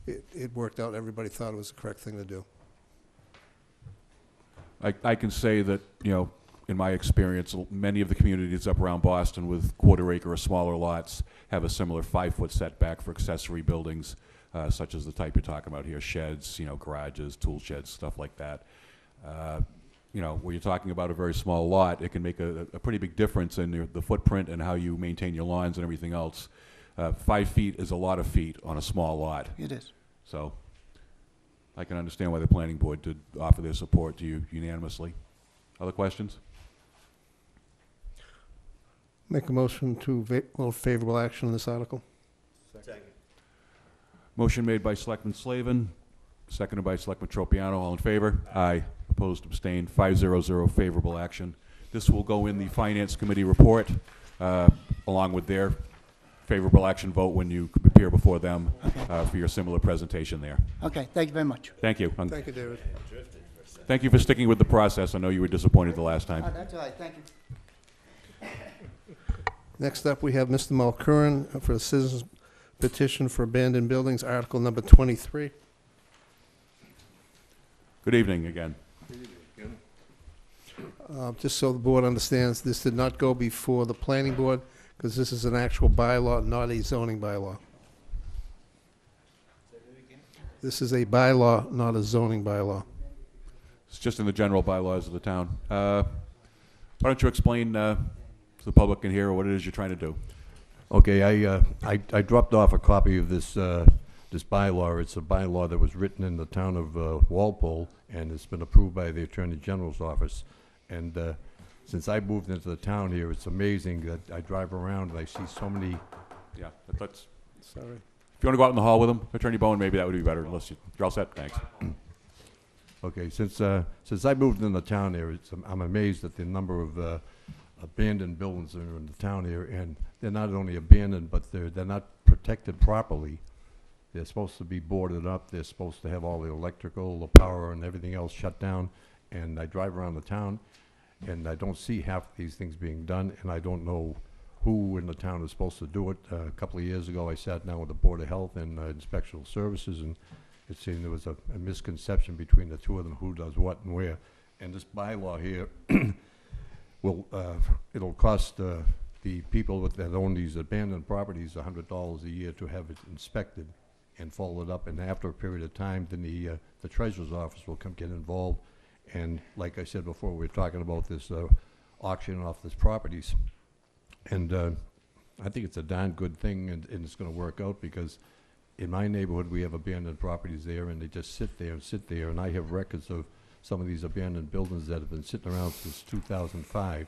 it worked out. Everybody thought it was the correct thing to do. I can say that, you know, in my experience, many of the communities up around Boston with quarter-acre or smaller lots have a similar 5-foot setback for accessory buildings, such as the type you're talking about here, sheds, you know, garages, tool sheds, stuff like that. You know, when you're talking about a very small lot, it can make a pretty big difference in the footprint and how you maintain your lawns and everything else. 5 feet is a lot of feet on a small lot. It is. So I can understand why the planning board did offer their support to you unanimously. Other questions? Make a motion to vote favorable action on this article. Motion made by Selectman Slavin, seconded by Selectman Tropiano. All in favor? Aye. Opposed, abstained, 500 favorable action. This will go in the Finance Committee report, along with their favorable action vote when you appear before them for your similar presentation there. Okay, thank you very much. Thank you. Thank you, David. Thank you for sticking with the process. I know you were disappointed the last time. That's all right, thank you. Next up, we have Mr. Mulcairn for a citizen's petition for abandoned buildings, article number 23. Good evening again. Just so the board understands, this did not go before the planning board, because this is an actual bylaw, not a zoning bylaw. This is a bylaw, not a zoning bylaw. It's just in the general bylaws of the town. Why don't you explain to the public in here what it is you're trying to do? Okay, I dropped off a copy of this this bylaw. It's a bylaw that was written in the town of Walpole, and it's been approved by the Attorney General's office. And since I moved into the town here, it's amazing that I drive around and I see so many. Yeah, let's. Sorry. If you want to go out in the hall with him, Attorney Bowen, maybe that would be better. Unless you're all set. Thanks. Okay, since I moved into the town here, I'm amazed at the number of abandoned buildings that are in the town here, and they're not only abandoned, but they're not protected properly. They're supposed to be boarded up. They're supposed to have all the electrical, the power, and everything else shut down. And I drive around the town, and I don't see half of these things being done, and I don't know who in the town is supposed to do it. A couple of years ago, I sat down with the Board of Health and Inspectional Services, and it seemed there was a misconception between the two of them, who does what and where. And this bylaw here will, it'll cost the people that own these abandoned properties $100 a year to have it inspected and followed up, and after a period of time, then the treasurer's office will get involved. And like I said before, we're talking about this auction off these properties, and I think it's a darn good thing, and it's going to work out, because in my neighborhood we have abandoned properties there, and they just sit there, and I have records of some of these abandoned buildings that have been sitting around since 2005,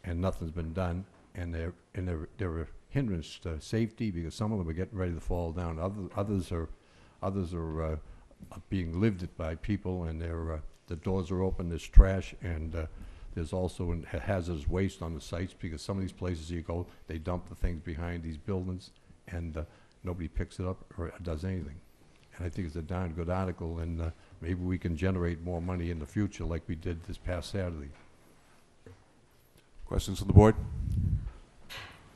and nothing's been done, and they're a hindrance to safety, because some of them are getting ready to fall down. Others are being lived by people, and the doors are open. There's trash, and there's also hazardous waste on the sites, because some of these places you go, they dump the things behind these buildings, and nobody picks it up or does anything. And I think it's a darn good article, and maybe we can generate more money in the future like we did this past Saturday. Questions from the board?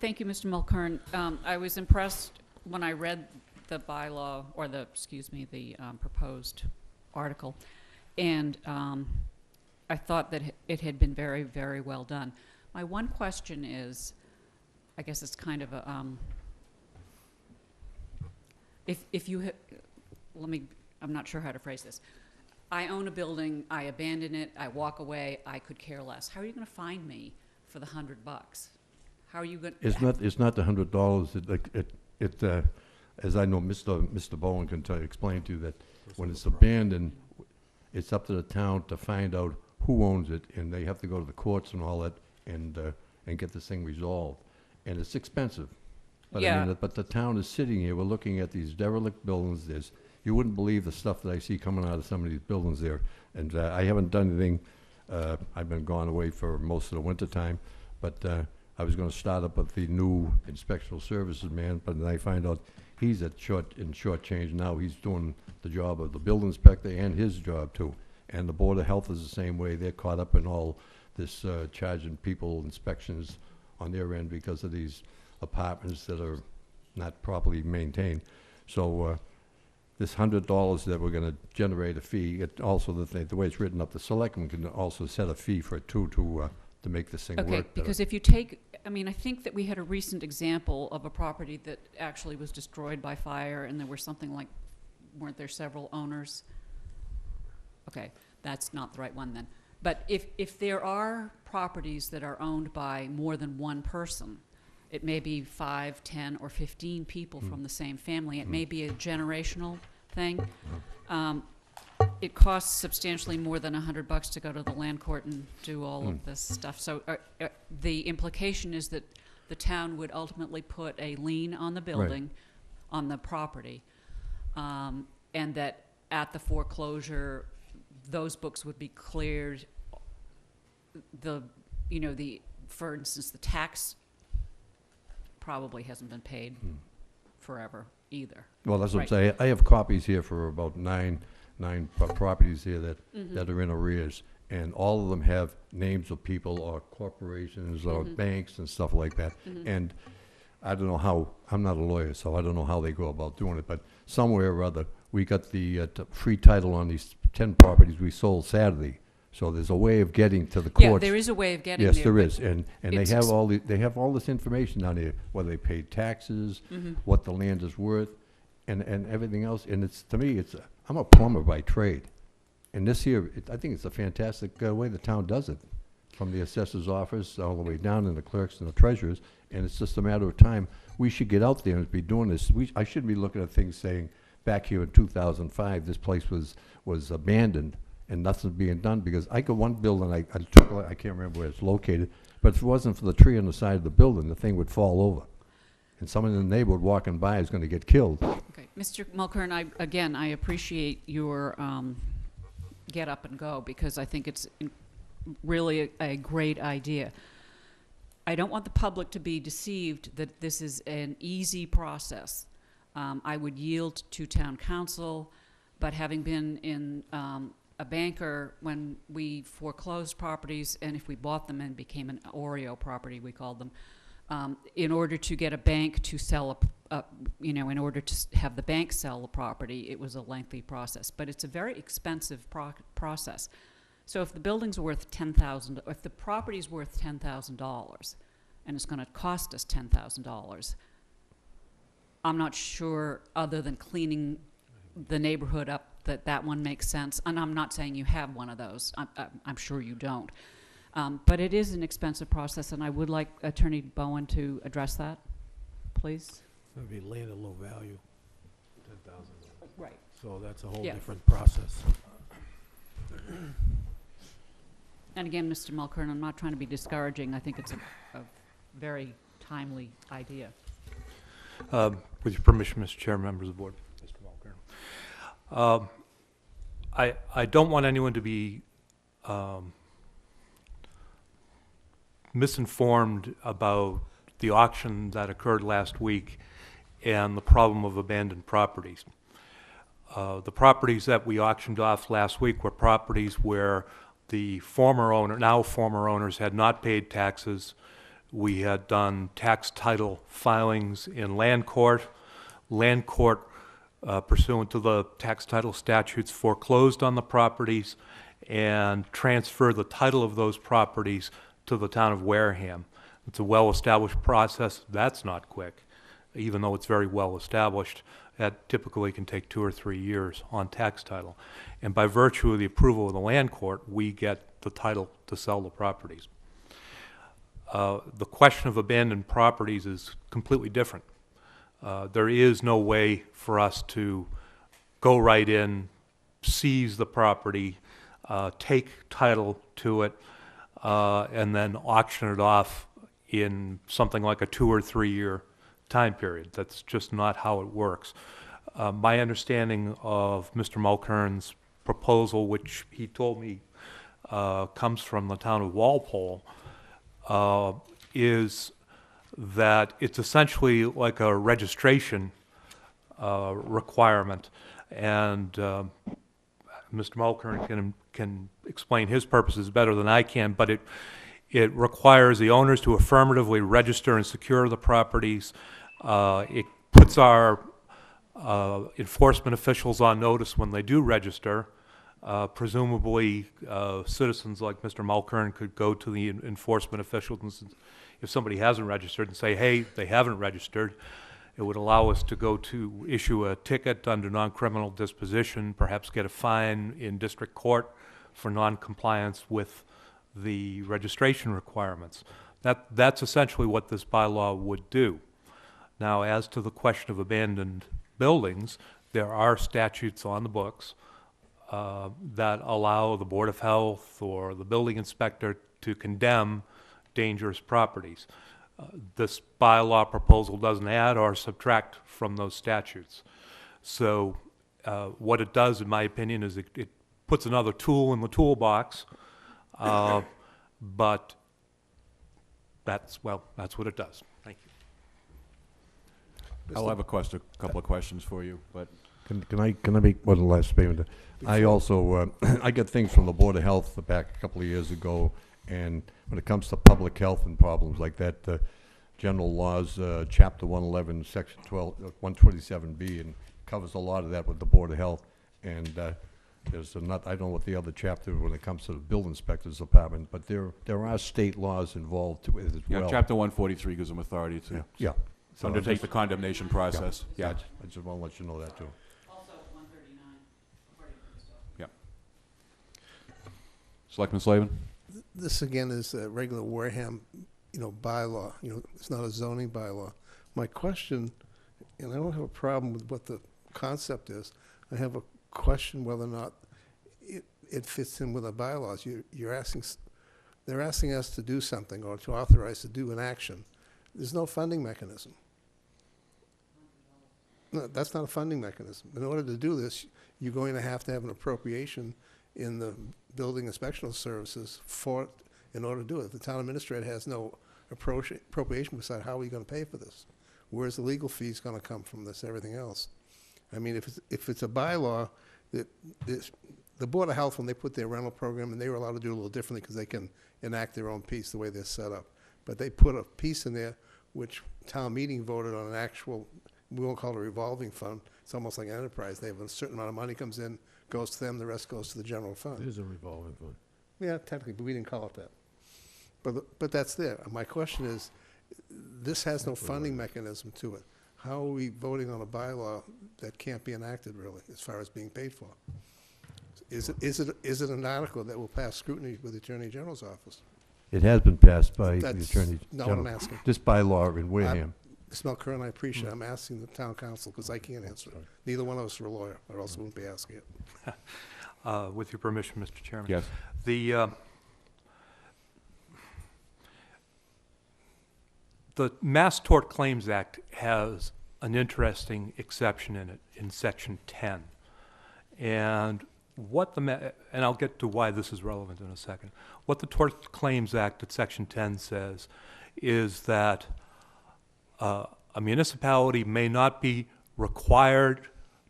Thank you, Mr. Mulcairn. I was impressed when I read the bylaw, or the proposed article, and I thought that it had been very, very well done. My one question is, I guess it's kind of a, I'm not sure how to phrase this. I own a building, I abandon it, I walk away, I could care less. How are you going to find me for the $100? How are you going? It's not the $100, as I know, Mr. Bowen can explain to you, that when it's abandoned, it's up to the town to find out who owns it, and they have to go to the courts and all that, and get this thing resolved. And it's expensive. But I mean, but the town is sitting here, we're looking at these derelict buildings, you wouldn't believe the stuff that I see coming out of some of these buildings there. And I haven't done anything, I've been gone away for most of the winter time, but I was gonna start up with the new inspectional services man, but then I find out he's in short change now. He's doing the job of the building inspector and his job too. And the Board of Health is the same way. They're caught up in all this charging people inspections on their end because of these apartments that are not properly maintained. So this $100 that we're gonna generate a fee, it also, the way it's written up, the selectmen can also set a fee for it too, to make this thing work Okay, better. because if you take, I mean, I think that we had a recent example of a property that actually was destroyed by fire, and there were something like, weren't there several owners? Okay, that's not the right one then. But if there are properties that are owned by more than one person, it may be 5, 10, or 15 people from the same family. It may be a generational thing. It costs substantially more than $100 to go to the land court and do all of this stuff. So the implication is that the town would ultimately put a lien on the building, on the property, and that at the foreclosure, those books would be cleared. For instance, the tax probably hasn't been paid forever either. Well, that's what I'm saying. I have copies here for about nine properties here that are in arrears, and all of them have names of people or corporations or banks and stuff like that. And I don't know how, I'm not a lawyer, so I don't know how they go about doing it, but somewhere or other, we got the free title on these 10 properties we sold Saturday. So there's a way of getting to the courts. Yeah, there is a way of getting yes, there. there is, and they have all this information down here, whether they paid taxes, what the land is worth, and everything else. And it's, to me, I'm a plumber by trade, and this here, I think it's a fantastic way the town does it, from the assessor's office all the way down, and the clerks and the treasurers. And it's just a matter of time. We should get out there and be doing this. I shouldn't be looking at things saying, back here in 2005, this place was abandoned and nothing's being done, because I got one building, I can't remember where it's located, but if it wasn't for the tree on the side of the building, the thing would fall over. And someone in the neighborhood walking by is gonna get killed. Okay, Mr. Mulkern, I appreciate your get up and go, because I think it's really a great idea. I don't want the public to be deceived that this is an easy process. I would yield to town council, but having been in a banker when we foreclosed properties, and if we bought them and became an Oreo property, we called them, in order to get a bank to sell in order to have the bank sell the property, it was a lengthy process. But it's a very expensive process. So if the building's worth $10,000, if the property's worth $10,000, and it's going to cost us $10,000, I'm not sure, other than cleaning the neighborhood up, that one makes sense. And I'm not saying you have one of those. I'm sure you don't. But it is an expensive process, and I would like Attorney Bowen to address that, please. It would be land of low value, 10,000. Right. So that's a whole different process. And again, Mr. Mulkern, I'm not trying to be discouraging. I think it's a very timely idea. With your permission, Mr. Chair, members of the board, Mr. Mulkern. I don't want anyone to be misinformed about the auction that occurred last week and the problem of abandoned properties. The properties that we auctioned off last week were properties where the now former owners had not paid taxes. We had done tax title filings in land court. Land court, pursuant to the tax title statutes, foreclosed on the properties and transferred the title of those properties to the town of Wareham. It's a well-established process. That's not quick, even though it's very well-established. That typically can take 2 or 3 years on tax title. And by virtue of the approval of the land court, we get the title to sell the properties. The question of abandoned properties is completely different. There is no way for us to go right in, seize the property, take title to it, and then auction it off in something like a 2 or 3 year time period. That's just not how it works. My understanding of Mr. Mulkern's proposal, which he told me comes from the town of Walpole, is that it's essentially like a registration requirement, and Mr. Mulkern can explain his purposes better than I can, but it requires the owners to affirmatively register and secure the properties. It puts our enforcement officials on notice when they do register. Presumably, citizens like Mr. Mulkern could go to the enforcement officials and if somebody hasn't registered and say, hey, they haven't registered. It would allow us to go to issue a ticket under non-criminal disposition, perhaps get a fine in district court for non-compliance with the registration requirements. That's essentially what this bylaw would do. Now, as to the question of abandoned buildings, there are statutes on the books that allow the Board of Health or the building inspector to condemn dangerous properties. This bylaw proposal doesn't add or subtract from those statutes. So what it does, in my opinion, is it puts another tool in the toolbox, but that's what it does. Thank you. I'll have a couple of questions for you, but Can I make one last statement? I also, I get things from the Board of Health back a couple of years ago, and when it comes to public health and problems like that, general laws, Chapter 111, Section 127B, and covers a lot of that with the Board of Health. And there's I don't know what the other chapter when it comes to the Bill Inspector's Department, but there are state laws involved with it as well. Chapter 143 gives them authority to So undertake the condemnation process. I just want to let you know that too. Also 139, according to the stuff. Yep. Selectman Slavin? This again is a regular Wareham, bylaw. It's not a zoning bylaw. My question, and I don't have a problem with what the concept is. I have a question whether or not it fits in with our bylaws. They're asking us to do something or to authorize to do an action. There's no funding mechanism. No, that's not a funding mechanism. In order to do this, you're going to have an appropriation in the building inspectional services in order to do it. The town administrator has no appropriation beside how are we going to pay for this? Where's the legal fees going to come from this, everything else? I mean, if it's a bylaw, the Board of Health, when they put their rental program, and they were allowed to do it a little differently because they can enact their own piece the way they're set up. But they put a piece in there which town meeting voted on an actual, we won't call it a revolving fund. It's almost like an enterprise. They have a certain amount of money comes in, goes to them, the rest goes to the general fund. It is a revolving fund. Yeah, technically, but we didn't call it that. But that's there. My question is, this has no funding mechanism to it. How are we voting on a bylaw that can't be enacted, really, as far as being paid for? Is it an article that will pass scrutiny with the Attorney General's office? It has been passed by the That's Attorney not General. what I'm asking. This bylaw in Wareham. Ms. Mulkern, I appreciate it. I'm asking the town council because I can't answer it. Neither one of us are a lawyer, or else we wouldn't be asking it. With your permission, Mr. Chairman. Yes. The Mass Tort Claims Act has an interesting exception in it, in Section 10. And and I'll get to why this is relevant in a second. What the Tort Claims Act at Section 10 says is that a municipality may not be required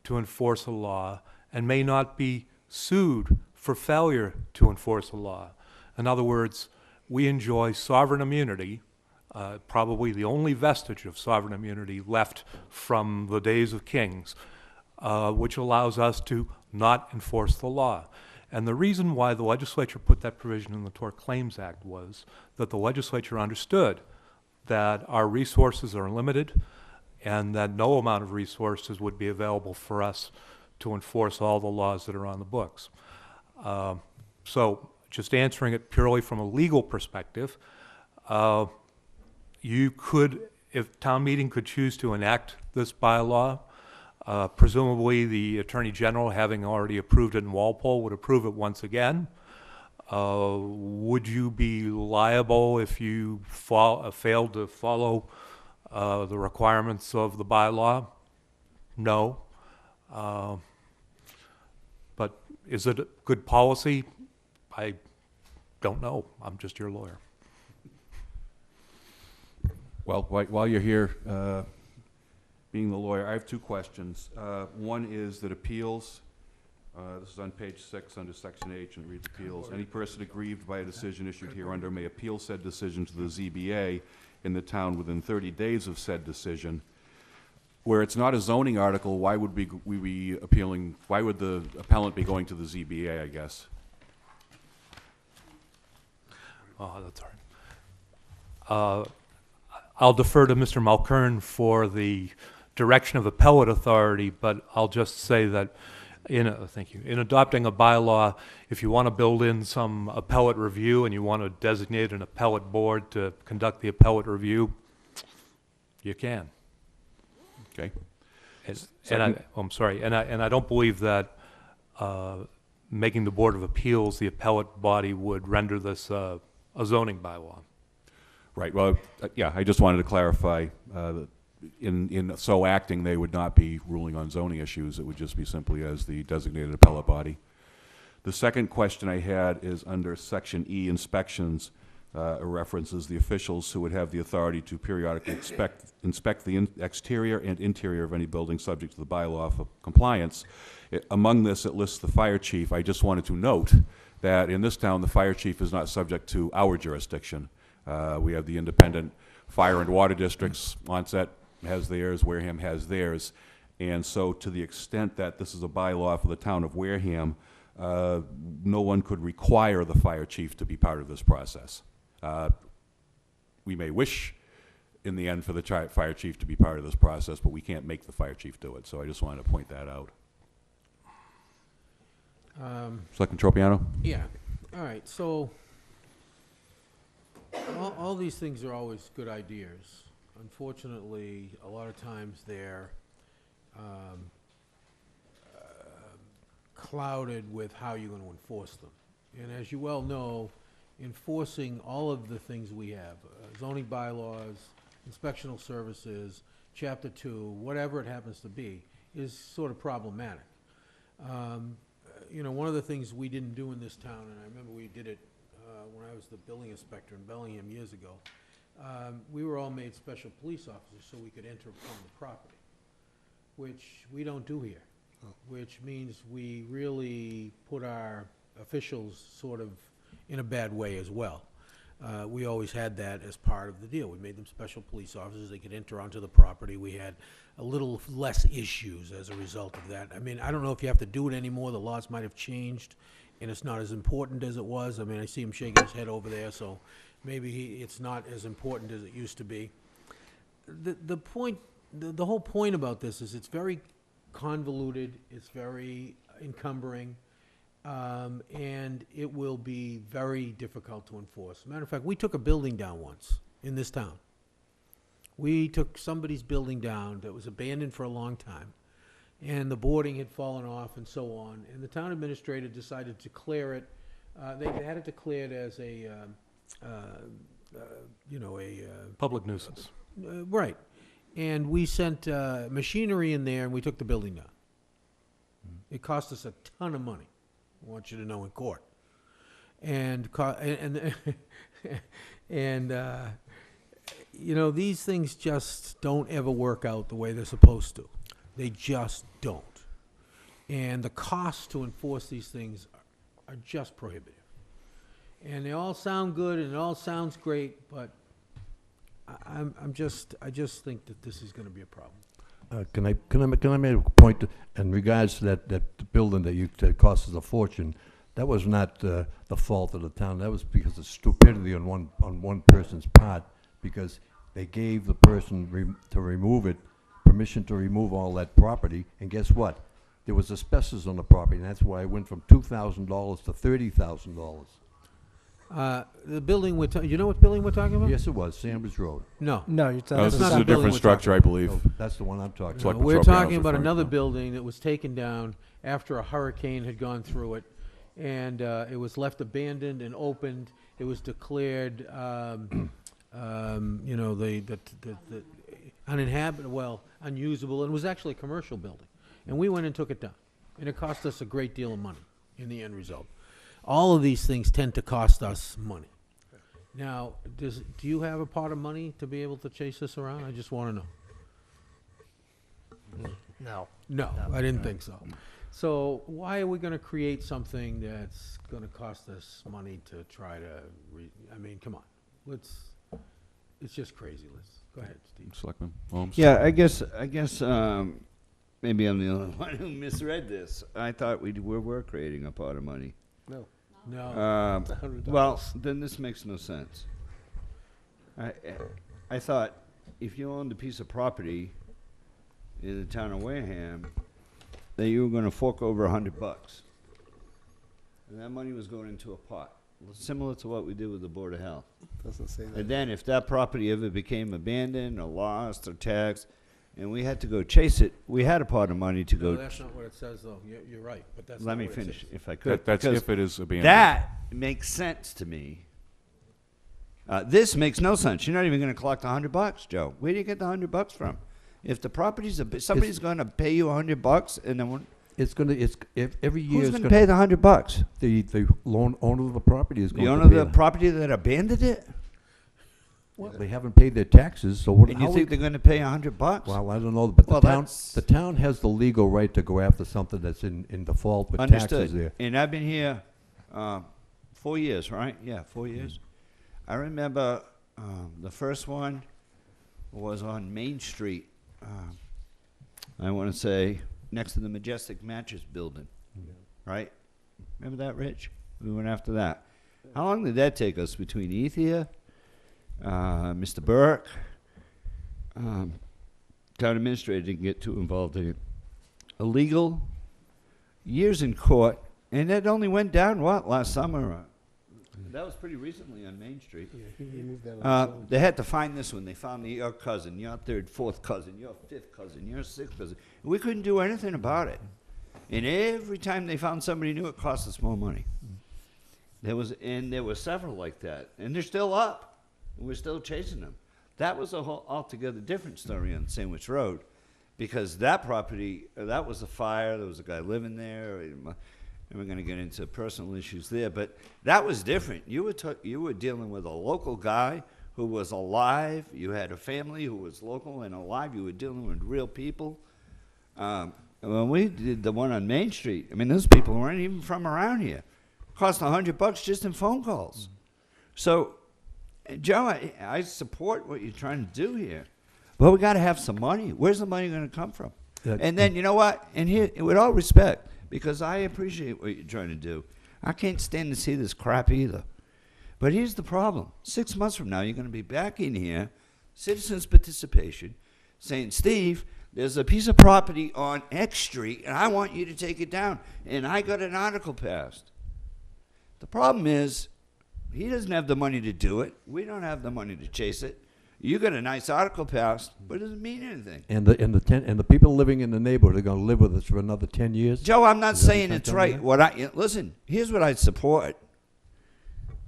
to enforce a law and may not be sued for failure to enforce a law. In other words, we enjoy sovereign immunity, probably the only vestige of sovereign immunity left from the days of kings, which allows us to not enforce the law. And the reason why the legislature put that provision in the Tort Claims Act was that the legislature understood that our resources are limited and that no amount of resources would be available for us to enforce all the laws that are on the books. So just answering it purely from a legal perspective, You could, if town meeting could choose to enact this bylaw, presumably the Attorney General, having already approved it in Walpole, would approve it once again. Would you be liable if you failed to follow the requirements of the bylaw? No. But is it a good policy? I don't know. I'm just your lawyer. Well, while you're here, being the lawyer, I have two questions. One is that appeals, this is on page 6 under section H, and it reads appeals. Any person aggrieved by a decision issued hereunder may appeal said decision to the ZBA in the town within 30 days of said decision. Where it's not a zoning article, why would we be appealing, why would the appellant be going to the ZBA, I guess? Oh, that's all right. I'll defer to Mr. Mulkern for the direction of appellate authority, but I'll just say that thank you. In adopting a bylaw, if you want to build in some appellate review and you want to designate an appellate board to conduct the appellate review, you can. Okay. I'm sorry, and I don't believe that making the Board of Appeals the appellate body would render this a zoning bylaw. Right, well, yeah, I just wanted to clarify that in so acting, they would not be ruling on zoning issues. It would just be simply as the designated appellate body. The second question I had is under section E, inspections. It references the officials who would have the authority to periodically inspect the exterior and interior of any building subject to the bylaw for compliance. Among this, it lists the fire chief. I just wanted to note that in this town, the fire chief is not subject to our jurisdiction. We have the independent fire and water districts. Onset has theirs, Wareham has theirs. And so to the extent that this is a bylaw for the town of Wareham, no one could require the fire chief to be part of this process. We may wish in the end for the fire chief to be part of this process, but we can't make the fire chief do it. So I just wanted to point that out. Selectman Tropiano? Yeah, all right, so all these things are always good ideas. Unfortunately, a lot of times they're clouded with how you're going to enforce them. And as you well know, enforcing all of the things we have, zoning bylaws, inspectional services, Chapter 2, whatever it happens to be, is sort of problematic. You know, one of the things we didn't do in this town, and I remember we did it when I was the building inspector in Bellingham years ago, we were all made special police officers so we could enter upon the property, which we don't do here, which means we really put our officials sort of in a bad way as well. We always had that as part of the deal. We made them special police officers. They could enter onto the property. We had a little less issues as a result of that. I mean, I don't know if you have to do it anymore. The laws might have changed, and it's not as important as it was. I mean, I see him shaking his head over there, so maybe it's not as important as it used to be. The whole point about this is it's very convoluted. It's very encumbering. And it will be very difficult to enforce. As a matter of fact, we took a building down once in this town. We took somebody's building down that was abandoned for a long time, and the boarding had fallen off and so on, and the town administrator decided to clear it. They had it declared as a, public nuisance. Right. And we sent machinery in there, and we took the building down. It cost us a ton of money. I want you to know in court, and you know, these things just don't ever work out the way they're supposed to. They just don't, and the costs to enforce these things are just prohibitive. And they all sound good and it all sounds great, but I just think that this is going to be a problem. Can I make a point in regards to that building that cost us a fortune? That was not the fault of the town. That was because of stupidity on one person's part, because they gave the person to remove it permission to remove all that property, and guess what? There was asbestos on the property, and that's why it went from $2,000 to $30,000. The building you know what building we're talking about? Yes, it was, Sanders Road. No. No, you're No, talking. this not is the a building different we're structure, I believe. No, that's the one I'm talking It's about. like We're Tropiano's talking about referring another to. building that was taken down after a hurricane had gone through it, and it was left abandoned and opened. It was declared, you know, the uninhabitable, well, unusable, and it was actually a commercial building. And we went and took it down, and it cost us a great deal of money in the end result. All of these things tend to cost us money. Now, do you have a pot of money to be able to chase this around? I just want to know. No. No, I didn't think so. So why are we going to create something that's going to cost us money to try to, I mean, come on. It's just crazy. Go ahead, Steve. Selectman Holmes? Yeah, I guess, maybe I'm the only one who misread this. I thought we were creating a pot of money. No. No. Well, then this makes no sense. I thought if you owned a piece of property in the town of Wareham, that you were gonna fork over $100. And that money was going into a pot, similar to what we did with the Board of Health. Doesn't say that. And then if that property ever became abandoned or lost or taxed, and we had to go chase it, we had a pot of money to No, go. that's not what it says, though. You're right, but that's Let not me what it finish, says. if I could. That's because if it is abandoned. That makes sense to me. This makes no sense. You're not even going to collect $100, Joe. Where do you get the $100 from? If the property's somebody's going to pay you $100, and then If every year who's it's going to pay the $100? the loan owner of the property is going The to owner pay of the property that abandoned it? Well, they haven't paid their taxes, so what? And you how think we- they're going to pay $100? Well, I don't know, but Well, the town has the legal right to go after something that's in default with taxes there. Understood. And I've been here 4 years, right? Yeah, 4 years. I remember the first one was on Main Street. I want to say next to the Majestic Mattress Building, right? Remember that, Rich? We went after that. How long did that take us between Ethia, Mr. Burke, town administrator didn't get too involved in it. Illegal, years in court, and it only went down, last summer? That was pretty recently on Main Street. Yeah, he moved that on. They had to find this one. They found your cousin, your third, fourth cousin, your fifth cousin, your sixth cousin. We couldn't do anything about it. And every time they found somebody new, it cost us more money. There were several like that, and they're still up. We're still chasing them. That was a whole altogether different story on Sandwich Road, because that property, that was a fire. There was a guy living there. And we're going to get into personal issues there, but that was different. You were dealing with a local guy who was alive. You had a family who was local and alive. You were dealing with real people. When we did the one on Main Street, I mean, those people weren't even from around here. It cost $100 just in phone calls. So, Joe, I support what you're trying to do here, but we got to have some money. Where's the money going to come from? And then, you know what? And here, with all respect, because I appreciate what you're trying to do, I can't stand to see this crap either. But here's the problem. 6 months from now, you're going to be back in here, citizens' participation, saying, Steve, there's a piece of property on X Street, and I want you to take it down. And I got an article passed. The problem is, he doesn't have the money to do it. We don't have the money to chase it. You got a nice article passed, but it doesn't mean anything. And the people living in the neighborhood are going to live with us for another 10 years. Joe, I'm not Is that saying what it's you're right. telling me? Listen, here's what I'd support.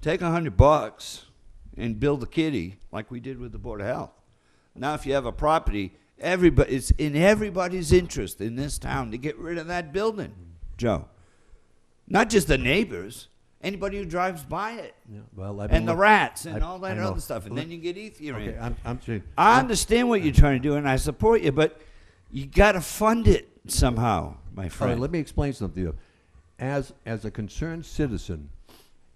Take $100 and build a kitty like we did with the Board of Health. Now, if you have a property, it's in everybody's interest in this town to get rid of that building, Joe. Not just the neighbors, anybody who drives by it. Yeah, well, And the rats and all I that know. other stuff. And then you get Ethier in. Okay, I'm saying. I understand what you're trying to do, and I support you, but you got to fund it somehow, my All right, friend. let me explain something to you. As a concerned citizen,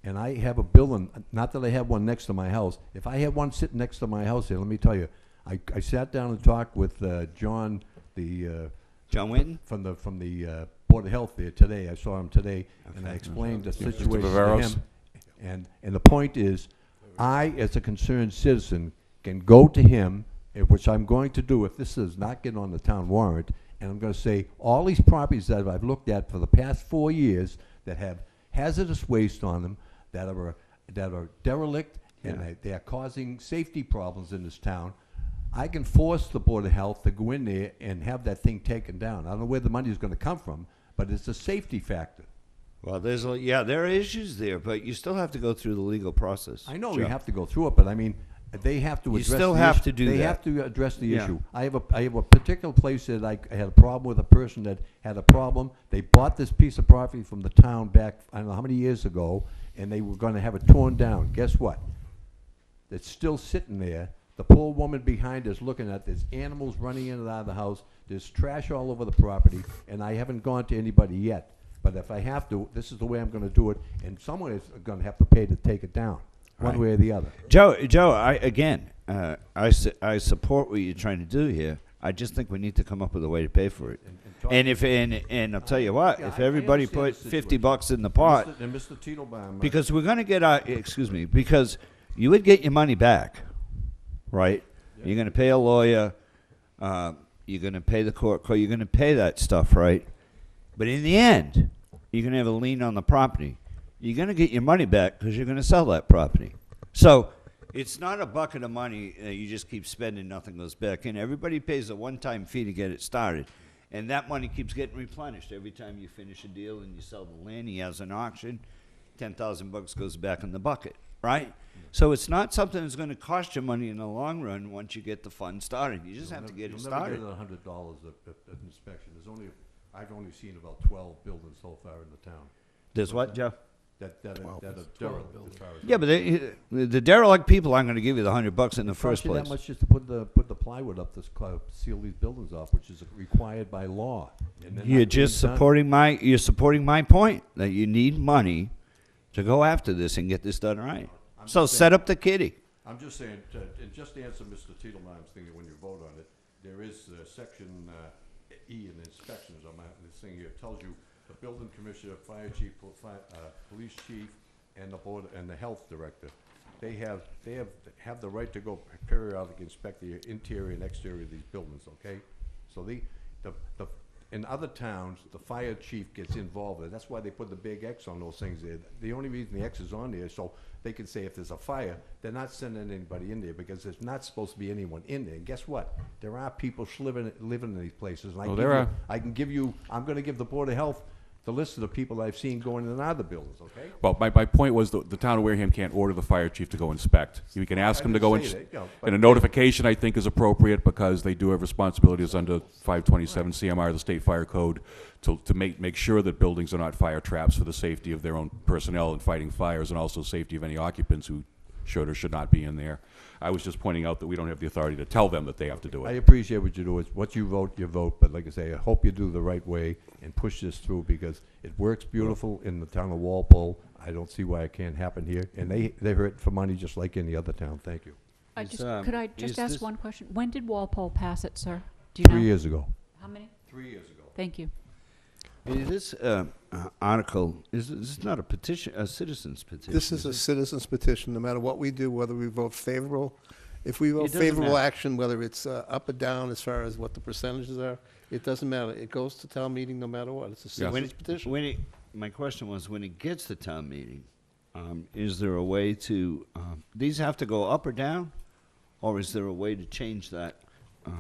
and I have a building, not that I have one next to my house. If I had one sitting next to my house here, let me tell you, I sat down and talked with John, John Winton? from the Board of Health there today. I saw him today, and I explained the situation to Viveros? him. And the point is, I, as a concerned citizen, can go to him, which I'm going to do if this does not get on the town warrant, and I'm going to say, all these properties that I've looked at for the past 4 years that have hazardous waste on them, that are that are derelict and Yeah. they are causing safety problems in this town, I can force the Board of Health to go in there and have that thing taken down. I don't know where the money is going to come from, but it's a safety factor. Well, there are issues there, but you still have to go through the legal process. I know Joe. you have to go through it, but I mean, they have to You address still the have issue. to do They that. have to address the Yeah. issue. I have a particular place that I had a problem with a person that had a problem. They bought this piece of property from the town back, I don't know how many years ago, and they were gonna have it torn down. Guess what? It's still sitting there. The poor woman behind is looking at, there's animals running in and out of the house, there's trash all over the property, and I haven't gone to anybody yet. But if I have to, this is the way I'm gonna do it, and someone is gonna have to pay to take it down, one Right. way or the other. Joe, I support what you're trying to do here. I just think we need to come up with a way to pay for it. And I'll tell you what, Yeah, if I everybody understand put the $50 in the situation. pot, And Mr. Titelbaum, because we're gonna get our, because you would get your money back, right? You're gonna pay a lawyer, you're gonna pay the court, you're gonna pay that stuff, right? But in the end, you're gonna have a lien on the property. You're gonna get your money back because you're gonna sell that property. So it's not a bucket of money that you just keep spending, nothing goes back in. Everybody pays a one-time fee to get it started. And that money keeps getting replenished. Every time you finish a deal and you sell the land, he has an auction, $10,000 goes back in the bucket, right? So it's not something that's gonna cost you money in the long run once you get the fund started. You just have to get it started. You'll never get $100 at inspection. I've only seen about 12 buildings so far in the town. There's what, Joe? That are derelict as far as. Yeah, but the derelict people aren't gonna give you the $100 in the first Costs you place. that much just to put the plywood up to seal these buildings off, which is required by law. And they're You're not just being done. supporting my point, that you need money to go after this and get this done right. I'm So just set saying- up the kitty. I'm just saying, and just to answer Mr. Titelbaum's thing, that when you vote on it, there is section E in the inspections on this thing here. It tells you the building commissioner, fire chief, police chief, and the board, and the health director. They have the right to go periodically inspect the interior and exterior of these buildings, okay? So in other towns, the fire chief gets involved. That's why they put the big X on those things there. The only reason the X is on there is so they can say if there's a fire, they're not sending anybody in there because there's not supposed to be anyone in there. And guess what? There are people living in these places. And I'm going to give the Board of Health the list of the people I've seen going in and out of the buildings, okay? Well, my point was the town of Wareham can't order the fire chief to go inspect. You can ask him to go, and a notification, I think, is appropriate because they do have responsibilities under 527 CMR, the state fire code, to make sure that buildings are not fire traps for the safety of their own personnel in fighting fires and also safety of any occupants who should or should not be in there. I was just pointing out that we don't have the authority to tell them that they have to do I it. appreciate what you do. It's what you vote, but like I say, I hope you do the right way and push this through because it works beautiful in the town of Walpole. I don't see why it can't happen here, and they hurt for money just like any other town. Thank you. Could I just is ask this- one question? When did Walpole pass it, sir? Do you know? 3 years ago. How many? 3 years ago. Thank you. This article, is this not a petition, a citizen's petition? This is a citizen's petition, no matter what we do, whether we vote favorable. If we vote doesn't favorable matter. action, whether it's up or down as far as what the percentages are, it doesn't matter. It goes to town meeting no matter what. It's a When citizen's petition. my question was, when it gets to town meeting, is there a way to, these have to go up or down? Or is there a way to change that?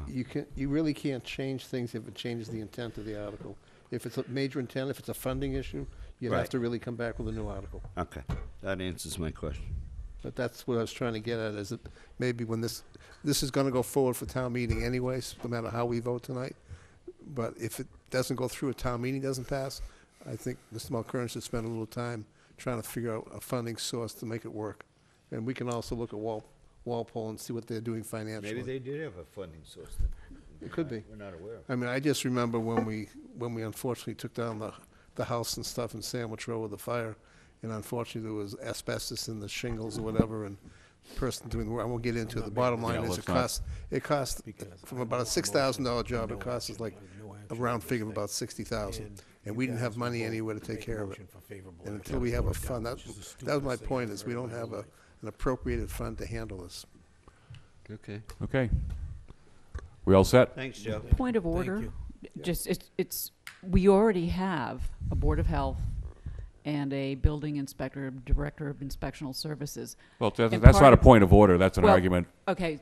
You really can't change things if it changes the intent of the article. If it's a major intent, if it's a funding issue, you'd have Right. to really come back with a new article. Okay, that answers my question. But that's what I was trying to get at, is that maybe when this is gonna go forward for town meeting anyways, no matter how we vote tonight. But if it doesn't go through, a town meeting doesn't pass, I think Mr. Mulcairn should spend a little time trying to figure out a funding source to make it work. And we can also look at Walpole and see what they're doing financially. Maybe they did have a funding source that It could be. we're not aware of. I mean, I just remember when we unfortunately took down the house and stuff in Sandwich Row with the fire, and unfortunately there was asbestos in the shingles or whatever, and the person doing the work, I won't get into it. The bottom line is it cost, from about a $6,000 job, it cost us like a round figure of about $60,000. And we didn't have money anywhere to take care of it. And until we have a fund, that was my point, is we don't have an appropriated fund to handle this. Okay. Okay. We all set? Thanks, Joe. Point of order. Just, we already have a Board of Health and a building inspector, director of inspectional services. Well, that's And not part a of- point of order. That's an Well, argument Okay.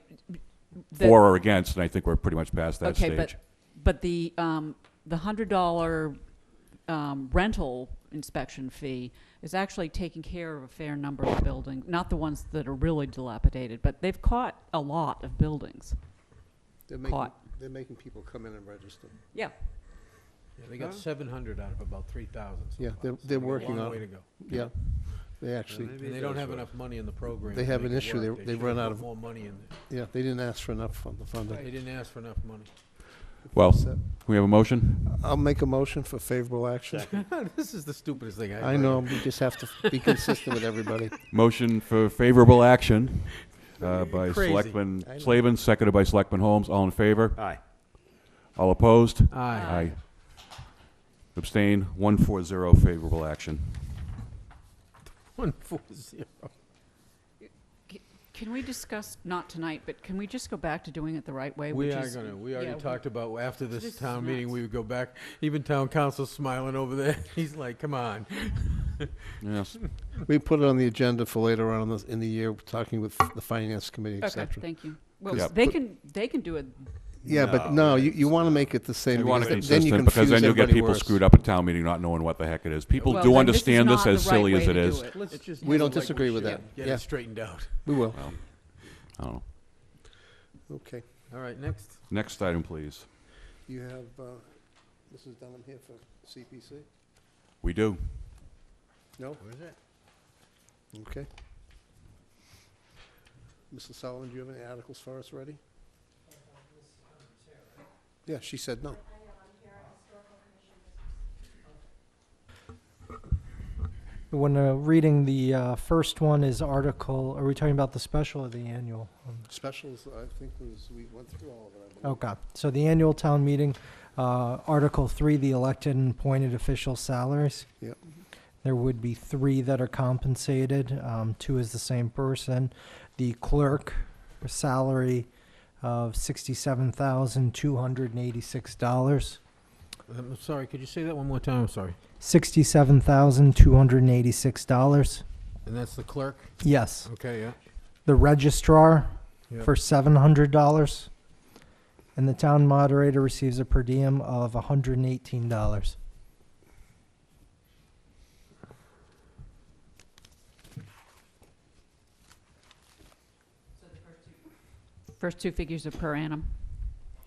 for or against, and I think we're pretty much past that Okay, stage. but the $100 rental inspection fee is actually taking care of a fair number of buildings, not the ones that are really dilapidated, but they've caught a lot of buildings. Caught. They're making people come in and register. Yeah. Yeah, they got 700 out of about 3,000. so Yeah, far, they're so they got a working long on way it. to go. Yeah, they actually, And they don't have enough money in the program. They to have make an it issue. work. They've should run have out put of- more money in there. yeah, they didn't ask for enough from the funding. They didn't ask for enough money. Well, So, we have a motion? I'll make a motion for favorable action. This is the stupidest thing I've I heard. know, we just have to be consistent with everybody. Motion for favorable action by Crazy. Selectman I know. Slavin, seconded by Selectman Holmes. All in favor? Aye. All opposed? Aye. Abstain, 140 favorable action. 140. Can we discuss, not tonight, but can we just go back to doing it the right way? We which are is- gonna, we yeah, already talked about after This this is town meeting, nuts. we would go back, even town council's smiling over there. He's like, come on. Yes. We put it on the agenda for later on in the year, talking with the finance committee, et Okay, cetera. thank you. Well, Yep. they can do it. Yeah, but no, you want to make it the same. You want it because then you consistent, because then confuse you'll get everybody people worse. screwed up at town meeting not knowing what the heck it is. People Well, do then understand this this, is as not the silly right as way it to is. do it. Let's just We do don't it like disagree with should. that. Get Yeah. it straightened out. We will. Well, I don't know. Okay. All right, next. Next item, please. You have Mrs. Dunham here for CPC? We do. No? Where's that? Okay. Mrs. Sullivan, do you have any articles for us ready? Yeah, she said no. When reading the first one is article, are we talking about the special or the annual? Specials, I think we went through all of it, I believe. Okay, so the annual town meeting, Article 3, the elected and appointed official salaries. Yep. There would be 3 that are compensated, 2 is the same person. The clerk, a salary of $67,286. I'm sorry, could you say that one more time? I'm sorry. $67,286. And that's the clerk? Yes. Okay, yeah. The registrar Yeah. for $700. And the town moderator receives a per diem of $118. First two figures are per annum.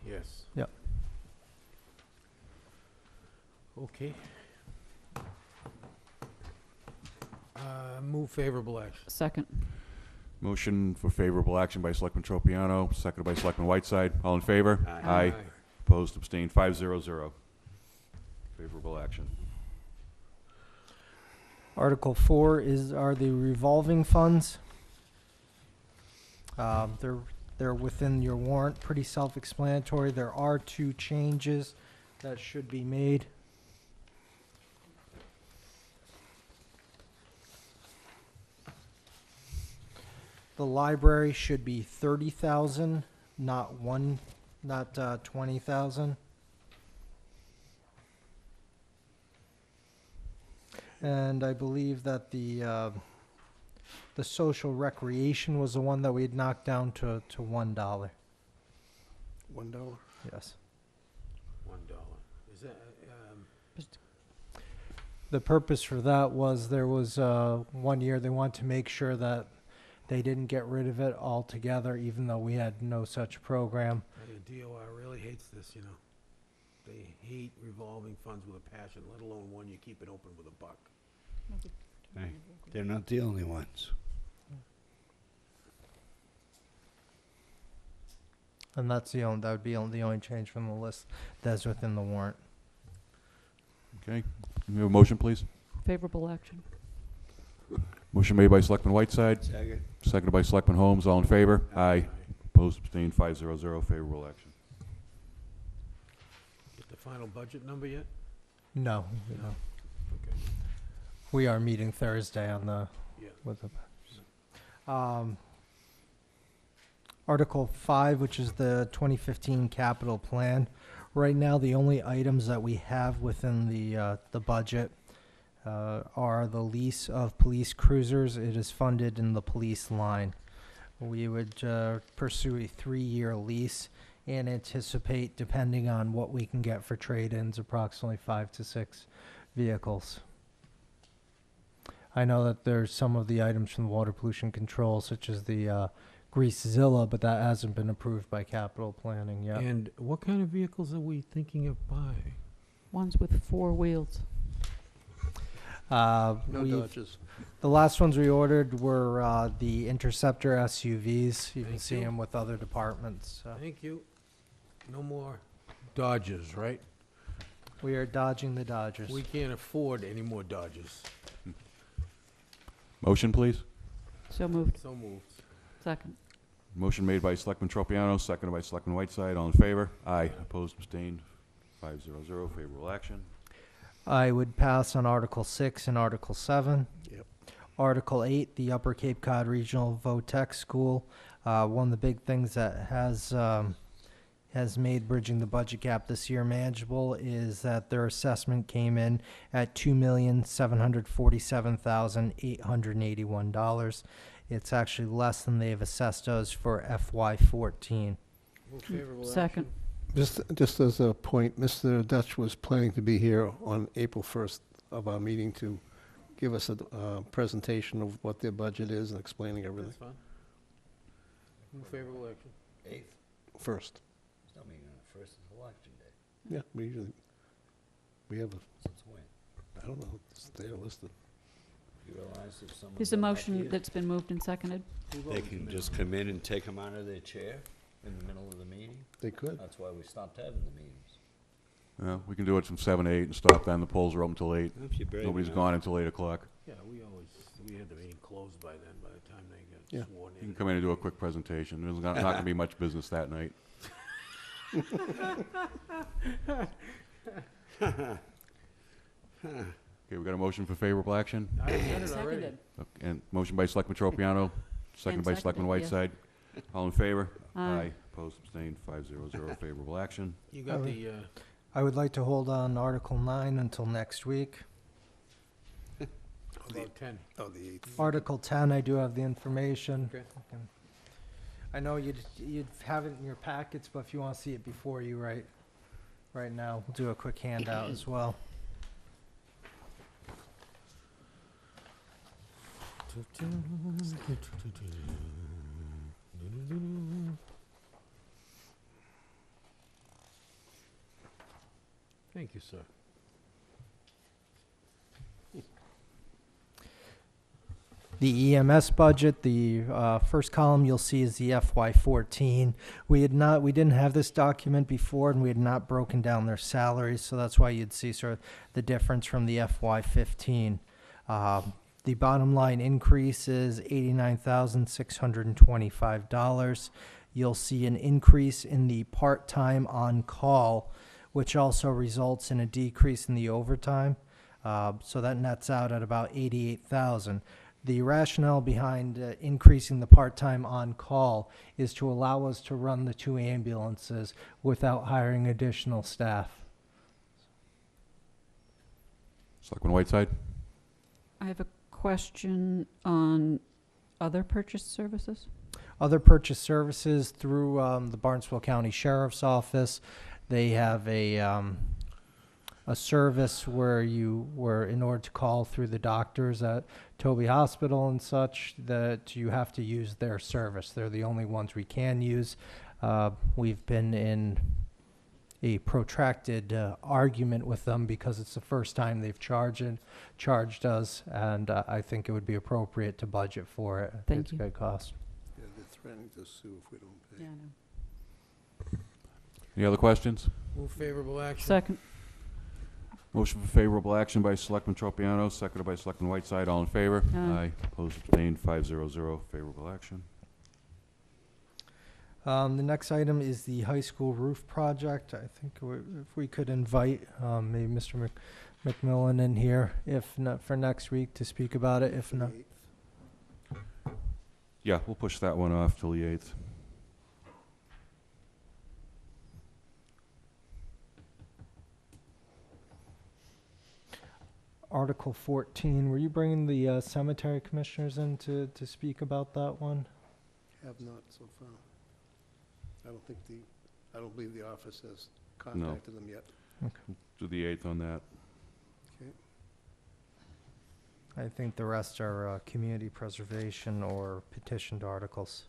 Yes. Yep. Okay. Move favorable action. Second. Motion for favorable action by Selectman Tropiano, seconded by Selectman Whiteside. All in favor? Aye. Opposed, abstained, 500. Favorable action. Article 4 are the revolving funds. They're within your warrant, pretty self-explanatory. There are 2 changes that should be made. The library should be 30,000, not 20,000. And I believe that the social recreation was the one that we had knocked down to $1. $1. Yes. $1. Is that, The purpose for that was there was 1 year they wanted to make sure that they didn't get rid of it altogether, even though we had no such program. the DOR really hates this, you know. They hate revolving funds with a passion, let alone one you keep it open with a buck. They're not the only ones. And that would be the only change from the list that's within the warrant. Okay. Can we have a motion, please? Favorable action. Motion made by Selectman Whiteside, Second. seconded by Selectman Holmes. All in favor? Aye. Opposed, abstained, 500. Favorable action. Get the final budget number yet? No, No. no. Okay. We are meeting Thursday on the, Yeah. with the, Article 5, which is the 2015 capital plan. Right now, the only items that we have within the budget are the lease of police cruisers. It is funded in the police line. We would pursue a 3-year lease and anticipate, depending on what we can get for trade-ins, approximately 5 to 6 vehicles. I know that there's some of the items from the water pollution control, such as the Greasezilla, but that hasn't been approved by capital planning yet. And what kind of vehicles are we thinking of buying? Ones with 4 wheels. No We've- Dodges. The last ones we ordered were the Interceptor SUVs. You can Thank see you. them with other departments. Thank you. No more Dodges, right? We are dodging the Dodgers. We can't afford any more Dodges. Motion, please. So moved. So moved. Second. Motion made by Selectman Tropiano, seconded by Selectman Whiteside. All in favor? Aye. Opposed, abstained, 500, favorable action. I would pass on Article 6 and Article 7. Yep. Article 8, the Upper Cape Cod Regional Votech School. One of the big things that has made bridging the budget gap this year manageable is that their assessment came in at $2,747,881. It's actually less than they've assessed us for FY14. Move favorable Second. Just as a point, Mr. Dutch was planning to be here on April 1st of our meeting to give us a presentation of what their budget is and explaining action. everything. That's fine. Move favorable action. 8th. First. It's not meaning on the 1st is election day. Yeah, we have a, Since when? I don't know, it's there listed. You realize if someone. There's a motion that's been moved and seconded. They can just come in and take them out of their chair in the middle of the meeting? They could. That's why we stopped having the meetings. We can do it from 7 to 8 and stop then. The polls are open till 8. If you're brave Nobody's enough. gone until 8 o'clock. Yeah, we had the meeting closed by then, by the time they Yeah. get sworn You can in. come in and do a quick presentation. There's not going to be much business that night. Okay, we got a motion for favorable action. I said it already. Seconded. And motion by Selectman Tropiano, seconded by And Selectman seconded, Whiteside. All in favor? Aye. Opposed, abstained, 500, favorable action. You got Alright. the, I would like to hold on Article 9 until next week. about 10. Oh, the 8th. Article 10, I do have the information. Okay. I know you'd have it in your packets, but if you want to see it before you right now, we'll do a quick handout as well. Thank you, sir. The EMS budget, the first column you'll see is the FY14. We didn't have this document before, and we had not broken down their salaries, so that's why you'd see sort of the difference from the FY15. The bottom line increase is $89,625. You'll see an increase in the part-time on-call, which also results in a decrease in the overtime. So that nets out at about $88,000. The rationale behind increasing the part-time on-call is to allow us to run the 2 ambulances without hiring additional staff. Selectman Whiteside? I have a question on other purchase services. Other purchase services through the Barnstable County Sheriff's Office, they have a service where in order to call through the doctors at Toby Hospital and such, that you have to use their service. They're the only ones we can use. We've been in a protracted argument with them because it's the first time they've charged us, and I think it would be appropriate to budget for it. Thank It's you. a good cost. Yeah, they're threatening to sue if we don't pay. Yeah, I know. Any other questions? Move favorable action. Second. Motion for favorable action by Selectman Tropiano, seconded by Selectman Whiteside. All in favor? Aye. Opposed, abstained, 500, favorable action. The next item is the high school roof project. I think if we could invite maybe Mr. McMillan in here, if not for next week, to speak about it. If For the not, 8th. Yeah, we'll push that one off till the 8th. Article 14, were you bringing the cemetery commissioners in to speak about that one? Have not so far. I don't believe the office has contacted them yet. Do the 8th on that. Okay. I think the rest are community preservation or petitioned articles.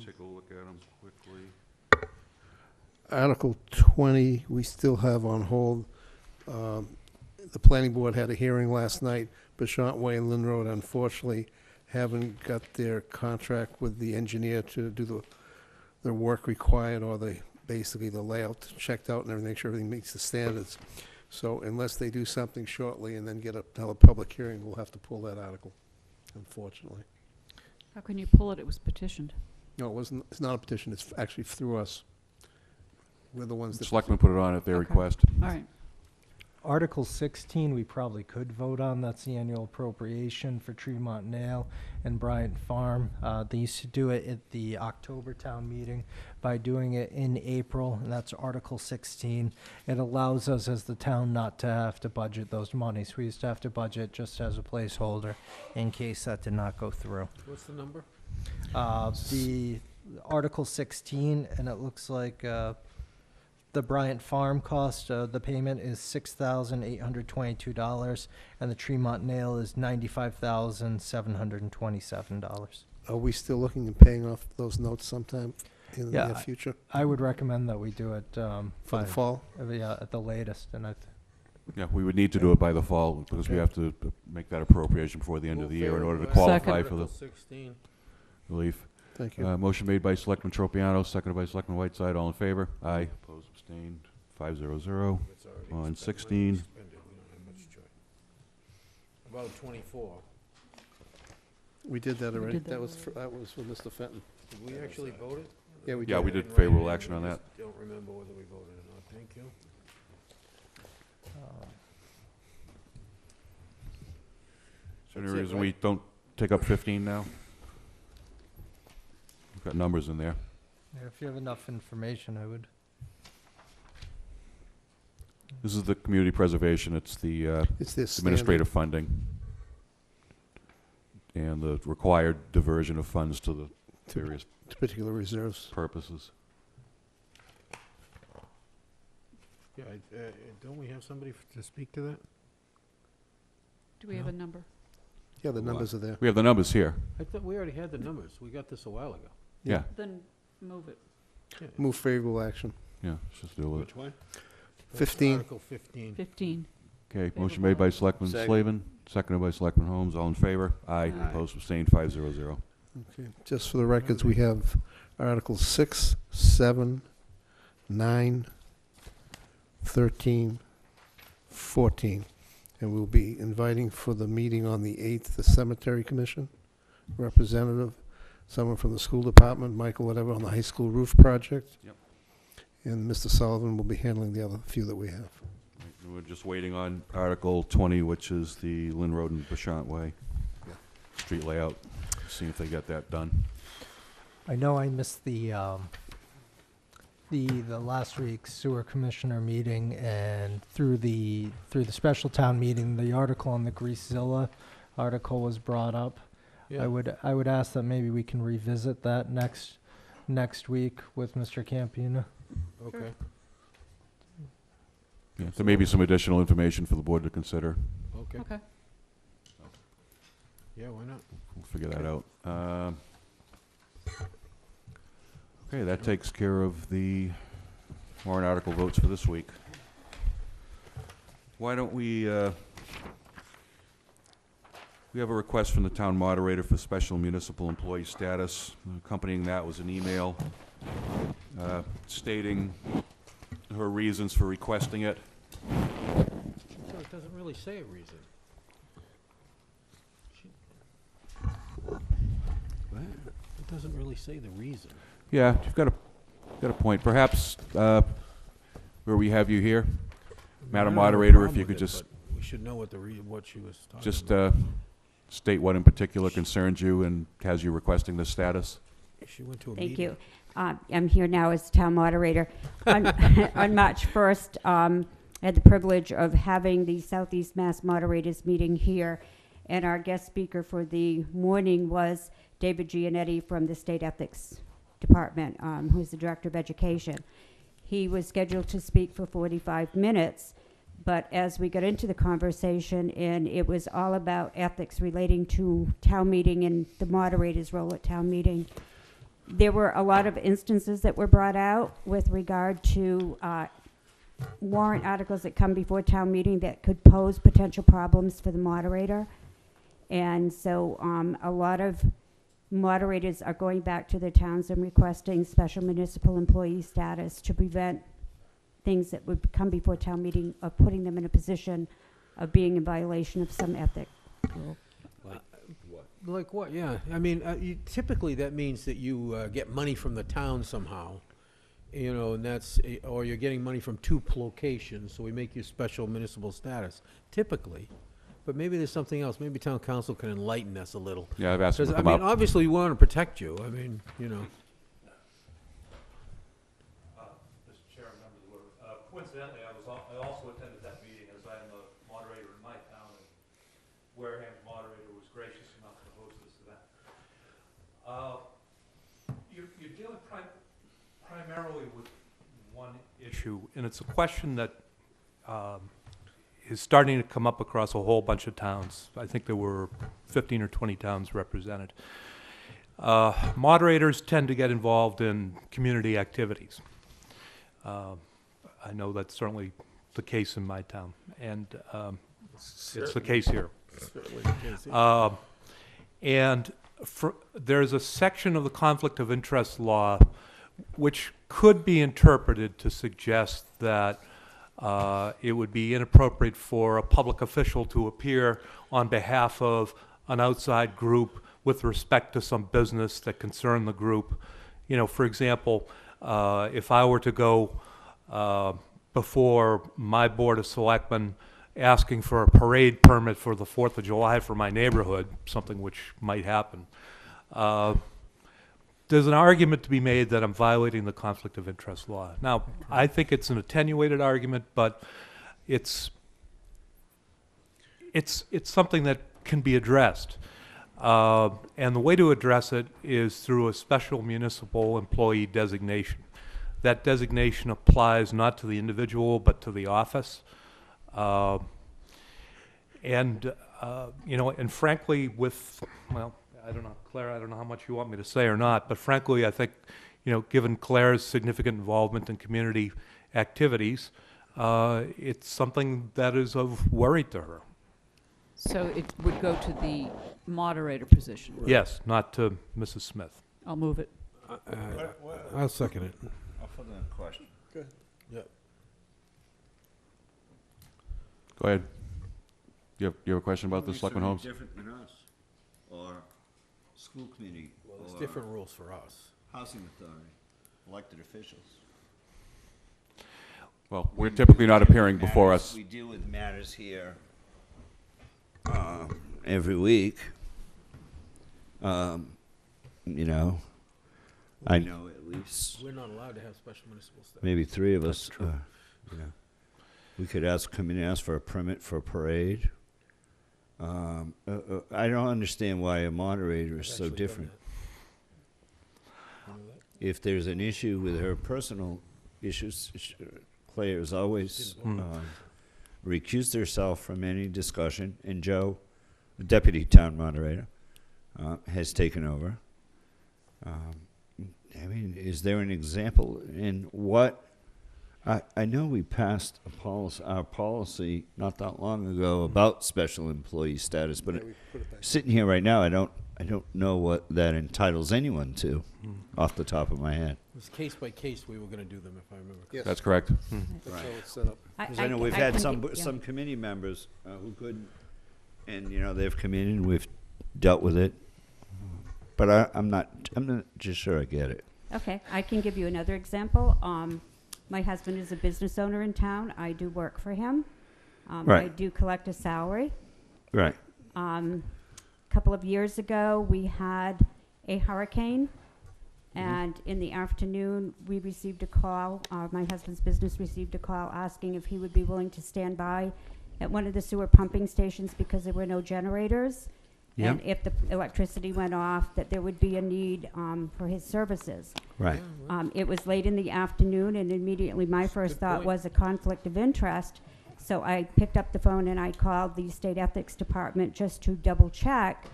Take a look at them quickly. Article 20, we still have on hold. The planning board had a hearing last night. Bashant Way and Lynn Road unfortunately haven't got their contract with the engineer to do the work required, or basically the layout checked out and everything, make sure everything meets the standards. So unless they do something shortly and then get another public hearing, we'll have to pull that article, unfortunately. How can you pull it? It was petitioned. No, it's not a petition, it's actually through us. We're the ones that. Selectmen put it on at their Okay. request. All right. Article 16, we probably could vote on. That's the annual appropriation for Tremont Nail and Bryant Farm. They used to do it at the October town meeting. By doing it in April, and that's Article 16, it allows us as the town not to have to budget those monies. We used to have to budget just as a placeholder in case that did not go through. What's the number? The Article 16, and it looks like the Bryant Farm cost, the payment is $6,822, and the Tremont Nail is $95,727. Are we still looking at paying off those notes sometime in the near future? I would recommend that we do it For the fall? Yeah, at the latest, and Yeah, we would need to do it by the fall, because we have to make that appropriation before the end of the year in order to qualify for the Article 16. relief. Thank you. Motion made by Selectman Tropiano, seconded by Selectman Whiteside. All in favor? Aye. Opposed, abstained, 500. On 16. We don't have much choice. About 24. We did that We already. did that That was for Mr. Fenton. Did we actually vote it? Yeah, we did. Yeah, we did favorable action on that. Don't remember whether we voted or not. Thank you. Is there any That's it, reason right? we don't take up 15 now? We've got numbers in there. if you have enough information, I would. This is the community preservation. It's the It's this administrative funding and the required diversion of funds to the To- various particular reserves. purposes. Yeah, don't we have somebody to speak to that? Do we have a number? Yeah, the numbers are there. We have the numbers here. I thought we already had the numbers. We got this a while ago. Yeah, Then move it. Yeah. Move favorable action. yeah, let's just deal with it. Which one? 15. Article 15. 15. Okay, motion made by Selectman Second. Slavin, seconded by Selectman Holmes. All in favor? Aye. Aye. Opposed, abstained, 500. Okay. Just for the records, we have Articles 6, 7, 9, 13, 14. And we'll be inviting for the meeting on the 8th, the Cemetery Commission representative, someone from the school department, Michael, whatever, on the high school roof project. Yep. And Mr. Sullivan will be handling the other few that we have. Right, we're just waiting on Article 20, which is the Lynn Road and Bashant Way street layout. See if they get that done. I know I missed the last week's sewer commissioner meeting, and through the special town meeting, the article on the Greasezilla article was brought up. Yeah. I would ask that maybe we can revisit that next week with Mr. Campina. Okay. Yeah, there may be some additional information for the board to consider. Okay. Okay. Yeah, why not? We'll figure that out. Okay, that takes care of the warrant article votes for this week. Why don't we have a request from the town moderator for special municipal employee status. Accompanying that was an email stating her reasons for requesting it. So it doesn't really say a reason. It doesn't really say the reason. Yeah, you've got a point. Perhaps where we have you here, Madam Moderator, if you could just We should know what what she was talking just about. state what in particular concerns you and has you requesting this status. She went to a Thank meeting. you. I'm here now as town moderator. On, on March 1st, I had the privilege of having the Southeast Mass Moderators meeting here, and our guest speaker for the morning was David Gianetti from the State Ethics Department, who's the Director of Education. He was scheduled to speak for 45 minutes, but as we got into the conversation, and it was all about ethics relating to town meeting and the moderator's role at town meeting, there were a lot of instances that were brought out with regard to warrant articles that come before town meeting that could pose potential problems for the moderator. And so a lot of moderators are going back to their towns and requesting special municipal employee status to prevent things that would come before town meeting of putting them in a position of being in violation of some ethic rule. Like what? Yeah, I mean, typically that means that you get money from the town somehow, you know, and that's, or you're getting money from two locations, so we make you special municipal status, typically. But maybe there's something else. Maybe town council can enlighten us a little. Yeah, I've asked him to 'Cause, come I mean, up. obviously we want to protect you. I mean, you know. Mr. Chair, members of the board, coincidentally, I also attended that meeting as I am the moderator in my town, and Wareham's moderator was gracious enough to host this event. You're dealing primarily with one issue, and it's a question that is starting to come up across a whole bunch of towns. I think there were 15 or 20 towns represented. Moderators tend to get involved in community activities. I know that's certainly the case in my town, and it's the case here. Certainly the case, yeah. And there's a section of the conflict of interest law which could be interpreted to suggest that it would be inappropriate for a public official to appear on behalf of an outside group with respect to some business that concerned the group. You know, for example, if I were to go before my Board of Selectmen asking for a parade permit for the 4th of July for my neighborhood, something which might happen, there's an argument to be made that I'm violating the conflict of interest law. Now, I think it's an attenuated argument, but it's something that can be addressed. And the way to address it is through a special municipal employee designation. That designation applies not to the individual, but to the office. You know, and frankly, well, I don't know, Claire, I don't know how much you want me to say or not, but frankly, I think, you know, given Claire's significant involvement in community activities, it's something that is of worry to her. So it would go to the moderator position? Yes, not to Mrs. Smith. I'll move it. I'll second it. I'll put in a question. Good. Yep. Go ahead. You have a question about the Selectman Holmes? Different than us, or school committee, Well, there's or different rules for us. housing authority, elected officials. Well, we're typically not appearing before us. We deal with matters here every week. You know, I know at least We're not allowed to have special municipal status. maybe 3 of us. That's true. You know, we could come in and ask for a permit for a parade. I don't understand why a moderator is so Actually done different. that. You know that? If there's an issue with her personal issues, Claire has always recused herself from any discussion, and Joe, the deputy town moderator, has taken over. I mean, is there an example in what? I know we passed our policy not that long ago about special employee status, but sitting here right now, I don't know what that entitles anyone to, off the top of my head. It was case by case we were going to do them, if I remember correctly. Yes. That's correct. That's how it's set up. Because I know we've had some committee members who couldn't, and you know they've come in and we've dealt with it. But I'm not just sure I get it. Okay, I can give you another example. My husband is a business owner in town. I do work for him. Right. I do collect a salary. Right. A couple of years ago, we had a hurricane, And in the afternoon, we received a call, my husband's business received a call asking if he would be willing to stand by at one of the sewer pumping stations because there were no generators. Yep. And if the electricity went off, that there would be a need for his services. Right. It was late in the afternoon, and immediately my first thought was a conflict of interest. So I picked up the phone and I called the state ethics department just to double check,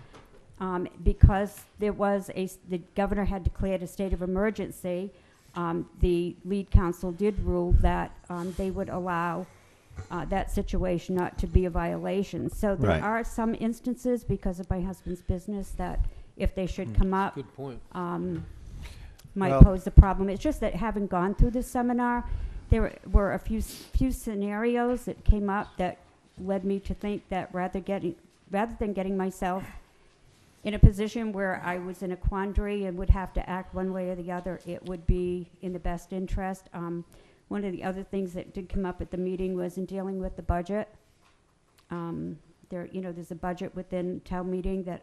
because there was the governor had declared a state of emergency. The lead counsel did rule that they would allow that situation not to be a violation. So there Right. are some instances, because of my husband's business, that if they should come up, Good point. might Well- pose a problem. It's just that having gone through this seminar, there were a few scenarios that came up that led me to think that rather than getting myself in a position where I was in a quandary and would have to act one way or the other, it would be in the best interest. One of the other things that did come up at the meeting was in dealing with the budget. There's a budget within town meeting that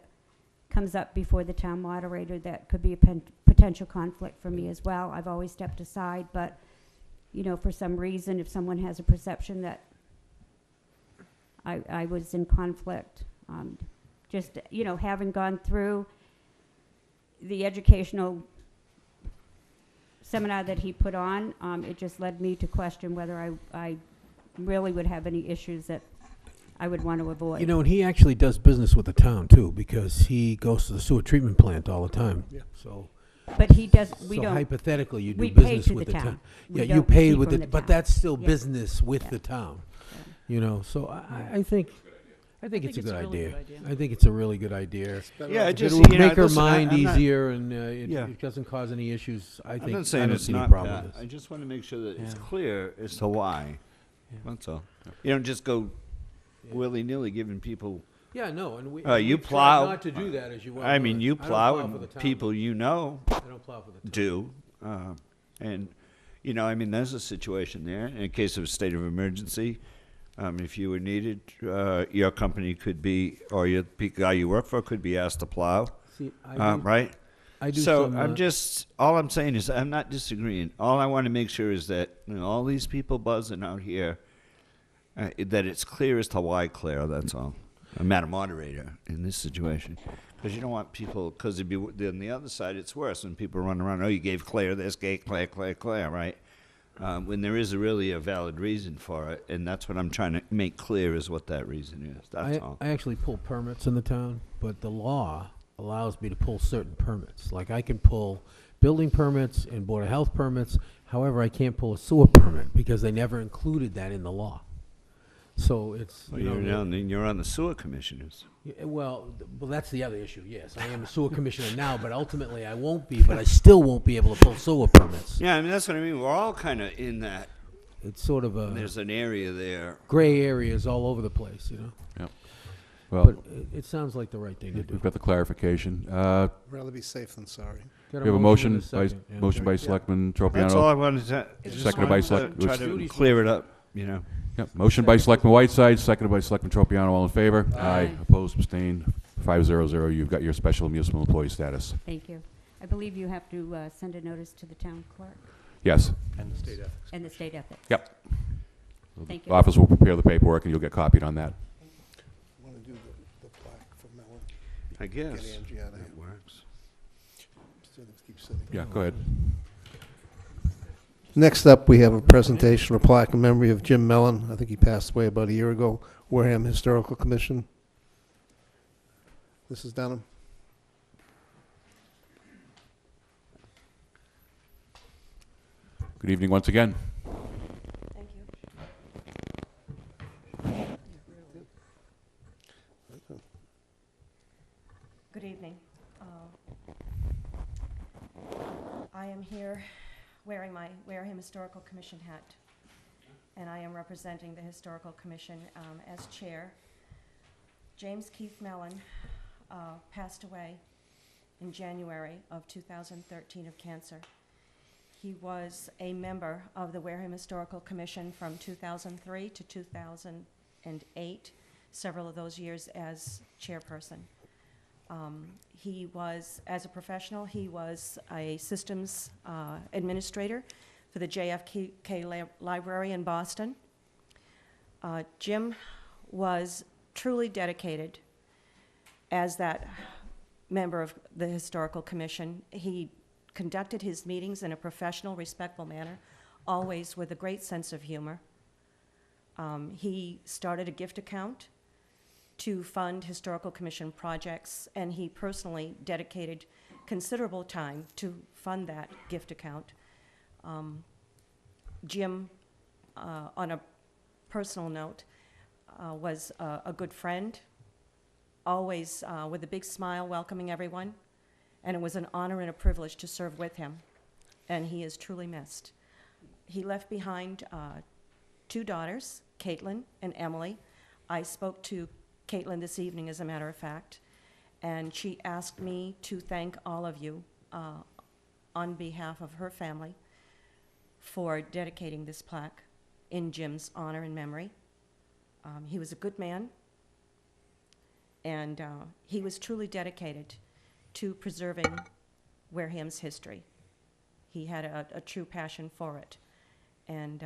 comes up before the town moderator that could be a potential conflict for me as well. I've always stepped aside, but, for some reason, if someone has a perception that I was in conflict, having gone through the educational seminar that he put on, it just led me to question whether I really would have any issues that I would want to avoid. And he actually does business with the town too, because he goes to the sewer treatment plant all the time. Yeah. So, But he does, we so don't. hypothetically, you do we pay business to with the the town. town. We Yeah, you don't pay receive with from it, the but town. that's still Yeah. business with Yeah. the town. Yeah. So I think it's a good really idea. good idea. I think it's a really good idea. Yeah, If just, it would you know, make her listen, mind I'm not- easier and Yeah. it doesn't cause any issues, I I'm think, not saying I don't it's see any not problem that. with I this. just want to make sure that it's Yeah. clear as to why. That's all. You don't just go willy-nilly giving people, Yeah, no, and we you we try plow. not to do that, as you well I know. mean, you I don't plow for the and town. people you know I don't plow for the town. do. And, there's a situation there. In case of a state of emergency, if you were needed, your company could be, or your guy you work for could be asked to plow, See, I do- right? I do So some, all I'm saying is I'm not disagreeing. All I want to make sure is that all these people buzzing out here, that it's clear as to why clear, that's all. Madam Moderator, in this situation. Because you don't want people, because on the other side, it's worse when people run around, you gave Claire this, gave Claire, right? When there is really a valid reason for it, and that's what I'm trying to make clear is what that reason is, that's all. I actually pull permits in the town, but the law allows me to pull certain permits. Like I can pull building permits and Board of Health permits, however, I can't pull a sewer permit because they never included that in the law. So it's, Well, you're on the sewer commissioners. well, that's the other issue, yes. I am a sewer commissioner now, but ultimately I won't be, but I still won't be able to pull sewer permits. Yeah, that's what I mean. We're all kind of in that. It's sort of There's an area there. gray areas all over the place, Yep. Well, But it sounds like the right thing to do. we've got the clarification. Rather be safe than sorry. Got We have a motion and by, second, yeah. motion by Selectman Tropiano. That's all I wanted to, Seconded by try to clear it up, Yep, motion by Selectman Whiteside, seconded by Selectman Tropiano. All in favor? Aye. Opposed, abstained, 500. You've got your special municipal employee status. Thank you. I believe you have to send a notice to the town clerk Yes. And the state ethics. and the state ethics. Yep. Thank The you. office will prepare the paperwork, and you'll get copied on that. Want to do the plaque for Mellon? I guess. Get Angie out of here. That works. Instead of keep sitting. Yeah, go ahead. Next up, we have a presentation, a plaque in memory of Jim Mellon. I think he passed away about a year ago. Wareham Historical Commission. This is Dunham. Good evening once again. Thank you. Good evening. I am here wearing my Wareham Historical Commission hat, and I am representing the Historical Commission as chair. James Keith Mellon passed away in January of 2013 of cancer. He was a member of the Wareham Historical Commission from 2003 to 2008, several of those years as chairperson. He was, as a professional, he was a systems administrator for the JFK Library in Boston. Jim was truly dedicated as that member of the Historical Commission. He conducted his meetings in a professional, respectful manner, always with a great sense of humor. He started a gift account to fund Historical Commission projects, and he personally dedicated considerable time to fund that gift account. Jim, on a personal note, was a good friend, always with a big smile welcoming everyone, and it was an honor and a privilege to serve with him, and he is truly missed. He left behind 2 daughters, Caitlin and Emily. I spoke to Caitlin this evening, as a matter of fact, and she asked me to thank all of you on behalf of her family for dedicating this plaque in Jim's honor and memory. He was a good man, and he was truly dedicated to preserving Wareham's history. He had a true passion for it. And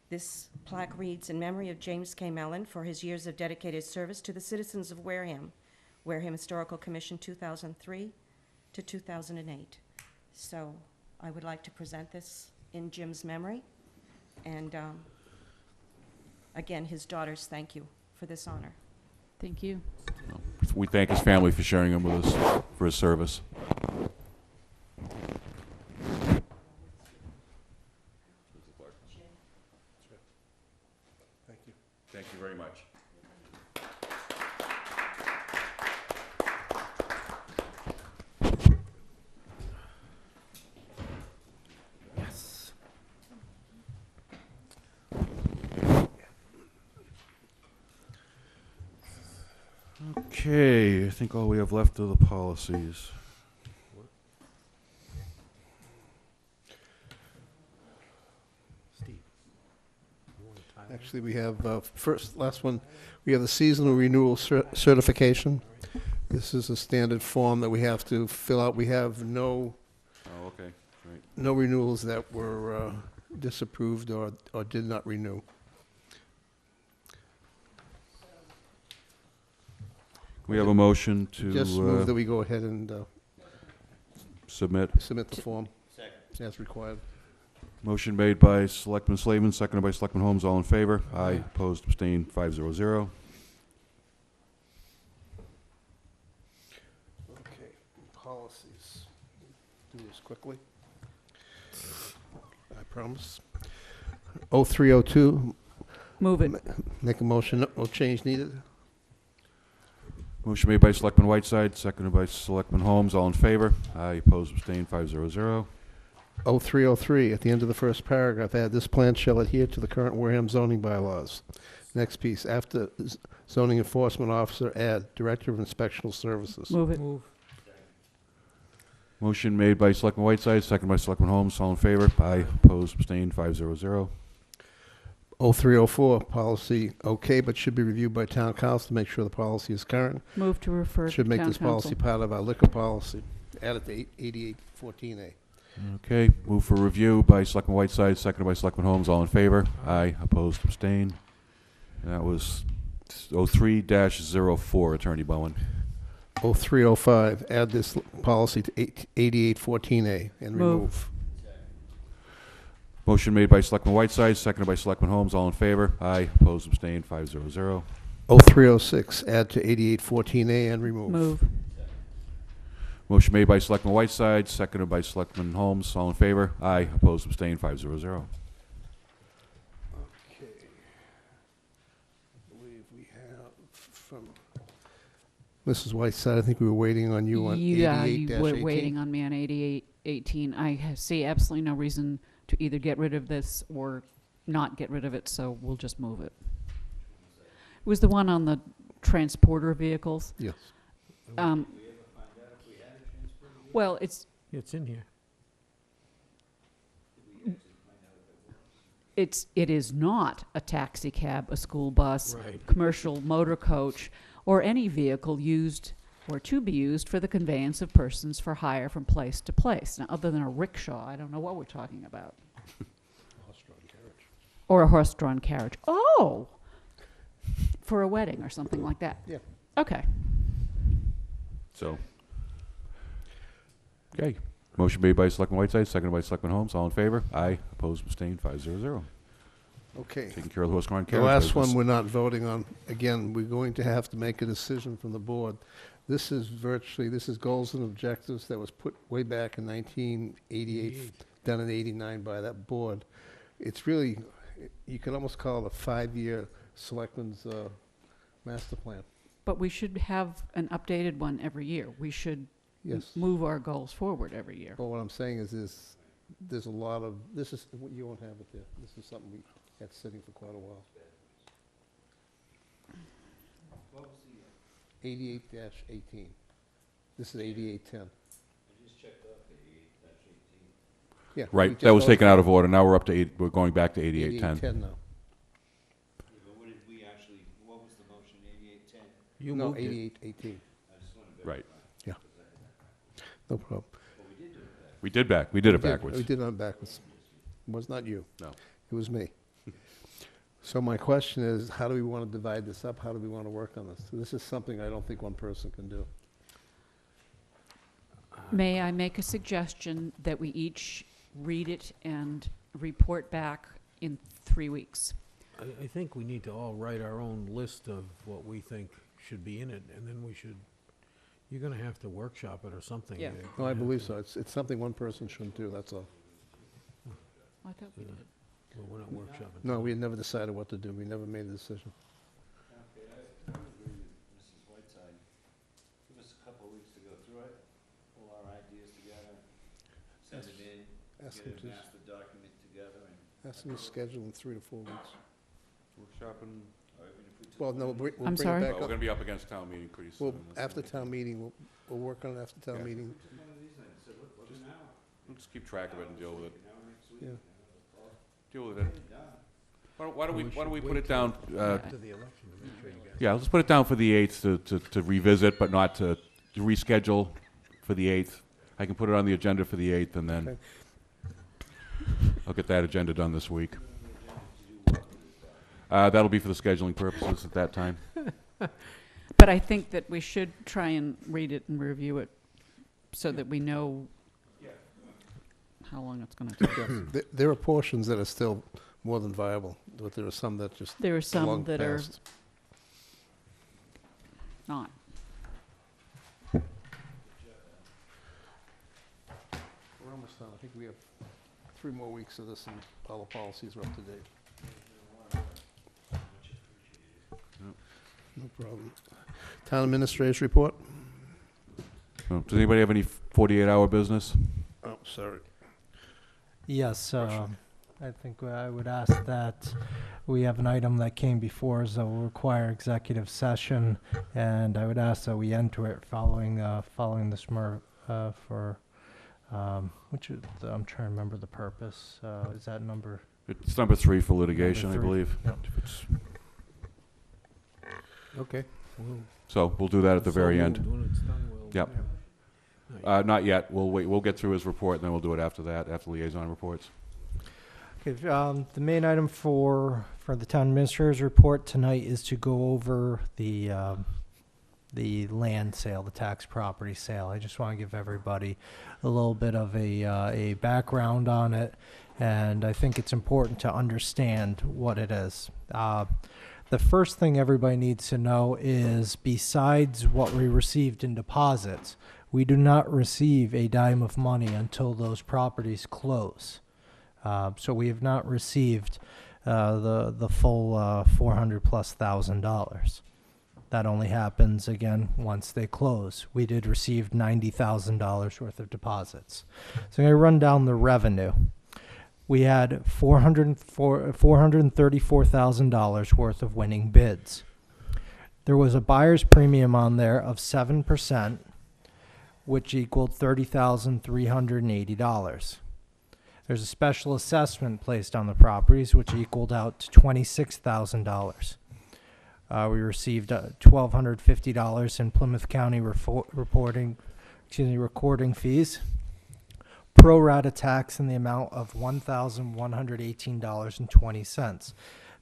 this plaque reads, "In memory of James K. Mellon for his years of dedicated service to the citizens of Wareham, Wareham Historical Commission 2003 to 2008. So I would like to present this in Jim's memory. And again, his daughters thank you for this honor. Thank you. We thank his family for sharing him with us, for his service. Thank you. Thank you very much. Yes. Okay, I think all we have left are the policies. Steve. Actually, we have, last one, we have the seasonal renewal certification. This is a standard form that we have to fill out. We have no Oh, okay, right. no renewals that were disapproved or did not renew. We have a motion to Just move that we go ahead and submit. submit the form as required. Motion made by Selectman Slavin, seconded by Selectman Holmes. All in favor? Aye. Opposed, abstained, 500. Okay, policies. Do this quickly. I promise. 0302, Move it. make a motion, no change needed. Motion made by Selectman Whiteside, seconded by Selectman Holmes. All in favor? Aye. Opposed, abstained, 500. 0303, at the end of the first paragraph, add, "This plan shall adhere to the current Wareham zoning bylaws." Next piece, after zoning enforcement officer, add, "Director of Inspectional Services." Move it. Move. Motion made by Selectman Whiteside, seconded by Selectman Holmes. All in favor? Aye. Opposed, abstained, 500. 0304, policy okay, but should be reviewed by town council to make sure the policy is current. Move to refer to Should make town this policy council. part of our liquor policy. Add it to 8814A. Okay, move for review by Selectman Whiteside, seconded by Selectman Holmes. All in favor? Aye. Opposed, abstained. That was 03-04, Attorney Bowen. 0305, add this policy to 8814A and Move. remove. Motion made by Selectman Whiteside, seconded by Selectman Holmes. All in favor? Aye. Opposed, abstained, 500. 0306, add to 8814A and remove. Move. Motion made by Selectman Whiteside, seconded by Selectman Holmes. All in favor? Aye. Opposed, abstained, 500. Okay. I believe we have from Mrs. Whiteside, I think we were waiting on you on Yeah, 88-18. you were waiting on me on 8818. See absolutely no reason to either get rid of this or not get rid of it, so we'll just move it. It was the one on the transporter vehicles. Yes. Well, it's It's in here. it is not a taxi cab, a school bus, Right. commercial motor coach, or any vehicle used or to be used for the conveyance of persons for hire from place to place. Now, other than a rickshaw, I don't know what we're talking about. Or a horse-drawn carriage. Oh! For a wedding or something like that. Yeah. Okay. So, okay. Motion made by Selectman Whiteside, seconded by Selectman Holmes. All in favor? Aye. Opposed, abstained, 5-0. Okay. Taking care of the horse-drawn The carriage. last one business. we're not voting on. Again, we're going to have to make a decision from the board. This is goals and objectives that was put way back in 1988, done in 89 by that board. It's really, you can almost call it a 5-year selectmen's master plan. But we should have an updated one every year. We should Yes. move our goals forward every year. But what I'm saying is there's a lot of, you won't have it there. This is something we had sitting for quite a while. 88-18. This is 8810. Yeah. we Right, just that was voted taken out of order. Now we're up to we're going back to 8810. 8810 now. You No, moved it. 8818. Right. Yeah. No problem. We did it We backwards. did it on backwards. It was not you. No. It was me. So my question is, how do we want to divide this up? How do we want to work on this? This is something I don't think one person can do. May I make a suggestion that we each read it and report back in 3 weeks? I think we need to all write our own list of what we think should be in it, and then you're gonna have to workshop it or something. Yeah. You're No, gonna I have believe to- so. It's something one person shouldn't do, that's all. I thought we did. Well, we're not workshopping. No, we had never decided what to do. We never made a decision. Give us a couple of weeks to go through it, pull our ideas together, send it in, Ask get them a to, master document together, and, ask them to schedule in 3 to 4 weeks. Workshopping. or even if we took. Well, no, we'll I'm bring sorry? it back We're up. going to be up against town meeting pretty soon. Well, after town meeting, we'll work on it after town Yeah. meeting. We'll just keep track of it and deal with it. Yeah. Deal with it. Why don't we put wait it down, To the election to make sure you guys. yeah, let's put it down for the 8th to revisit, but not to reschedule for the 8th. I can put it on the agenda for the 8th, and then Okay. I'll get that agenda done this week. That'll be for the scheduling purposes at that time. But I think that we should try and read it and review it so that we know how long it's going to take. Yes. There are portions that are still more than viable, but there are some that just There are some long that are past. not. We're almost done. I think we have 3 more weeks of this and all the policies are up to date. No problem. Town administrator's report? Does anybody have any 48-hour business? Oh, sorry. Yes, I think I would ask that we have an item that came before us that will require executive session, and I would ask that we enter it following the SMR for, which is, I'm trying to remember the purpose. Is that number? It's number 3 for litigation, I Number 3. believe. Yep. Okay. Well, So we'll do that at the so very moved. end. When it's done, we'll. Yep. Not yet. We'll wait. We'll get through his report, and then we'll do it after that, after liaison reports. Okay, the main item for the town administrator's report tonight is to go over the land sale, the tax property sale. I just want to give everybody a little bit of a background on it, and I think it's important to understand what it is. The first thing everybody needs to know is, besides what we received in deposits, we do not receive a dime of money until those properties close. So we have not received the full $400,000+. That only happens again once they close. We did receive $90,000 worth of deposits. So I'm going to run down the revenue. We had $434,000 worth of winning bids. There was a buyer's premium on there of 7%, which equaled $30,380. There's a special assessment placed on the properties, which equaled out to $26,000. We received $1,250 in Plymouth County recording fees. Pro rata tax in the amount of $1,118.20.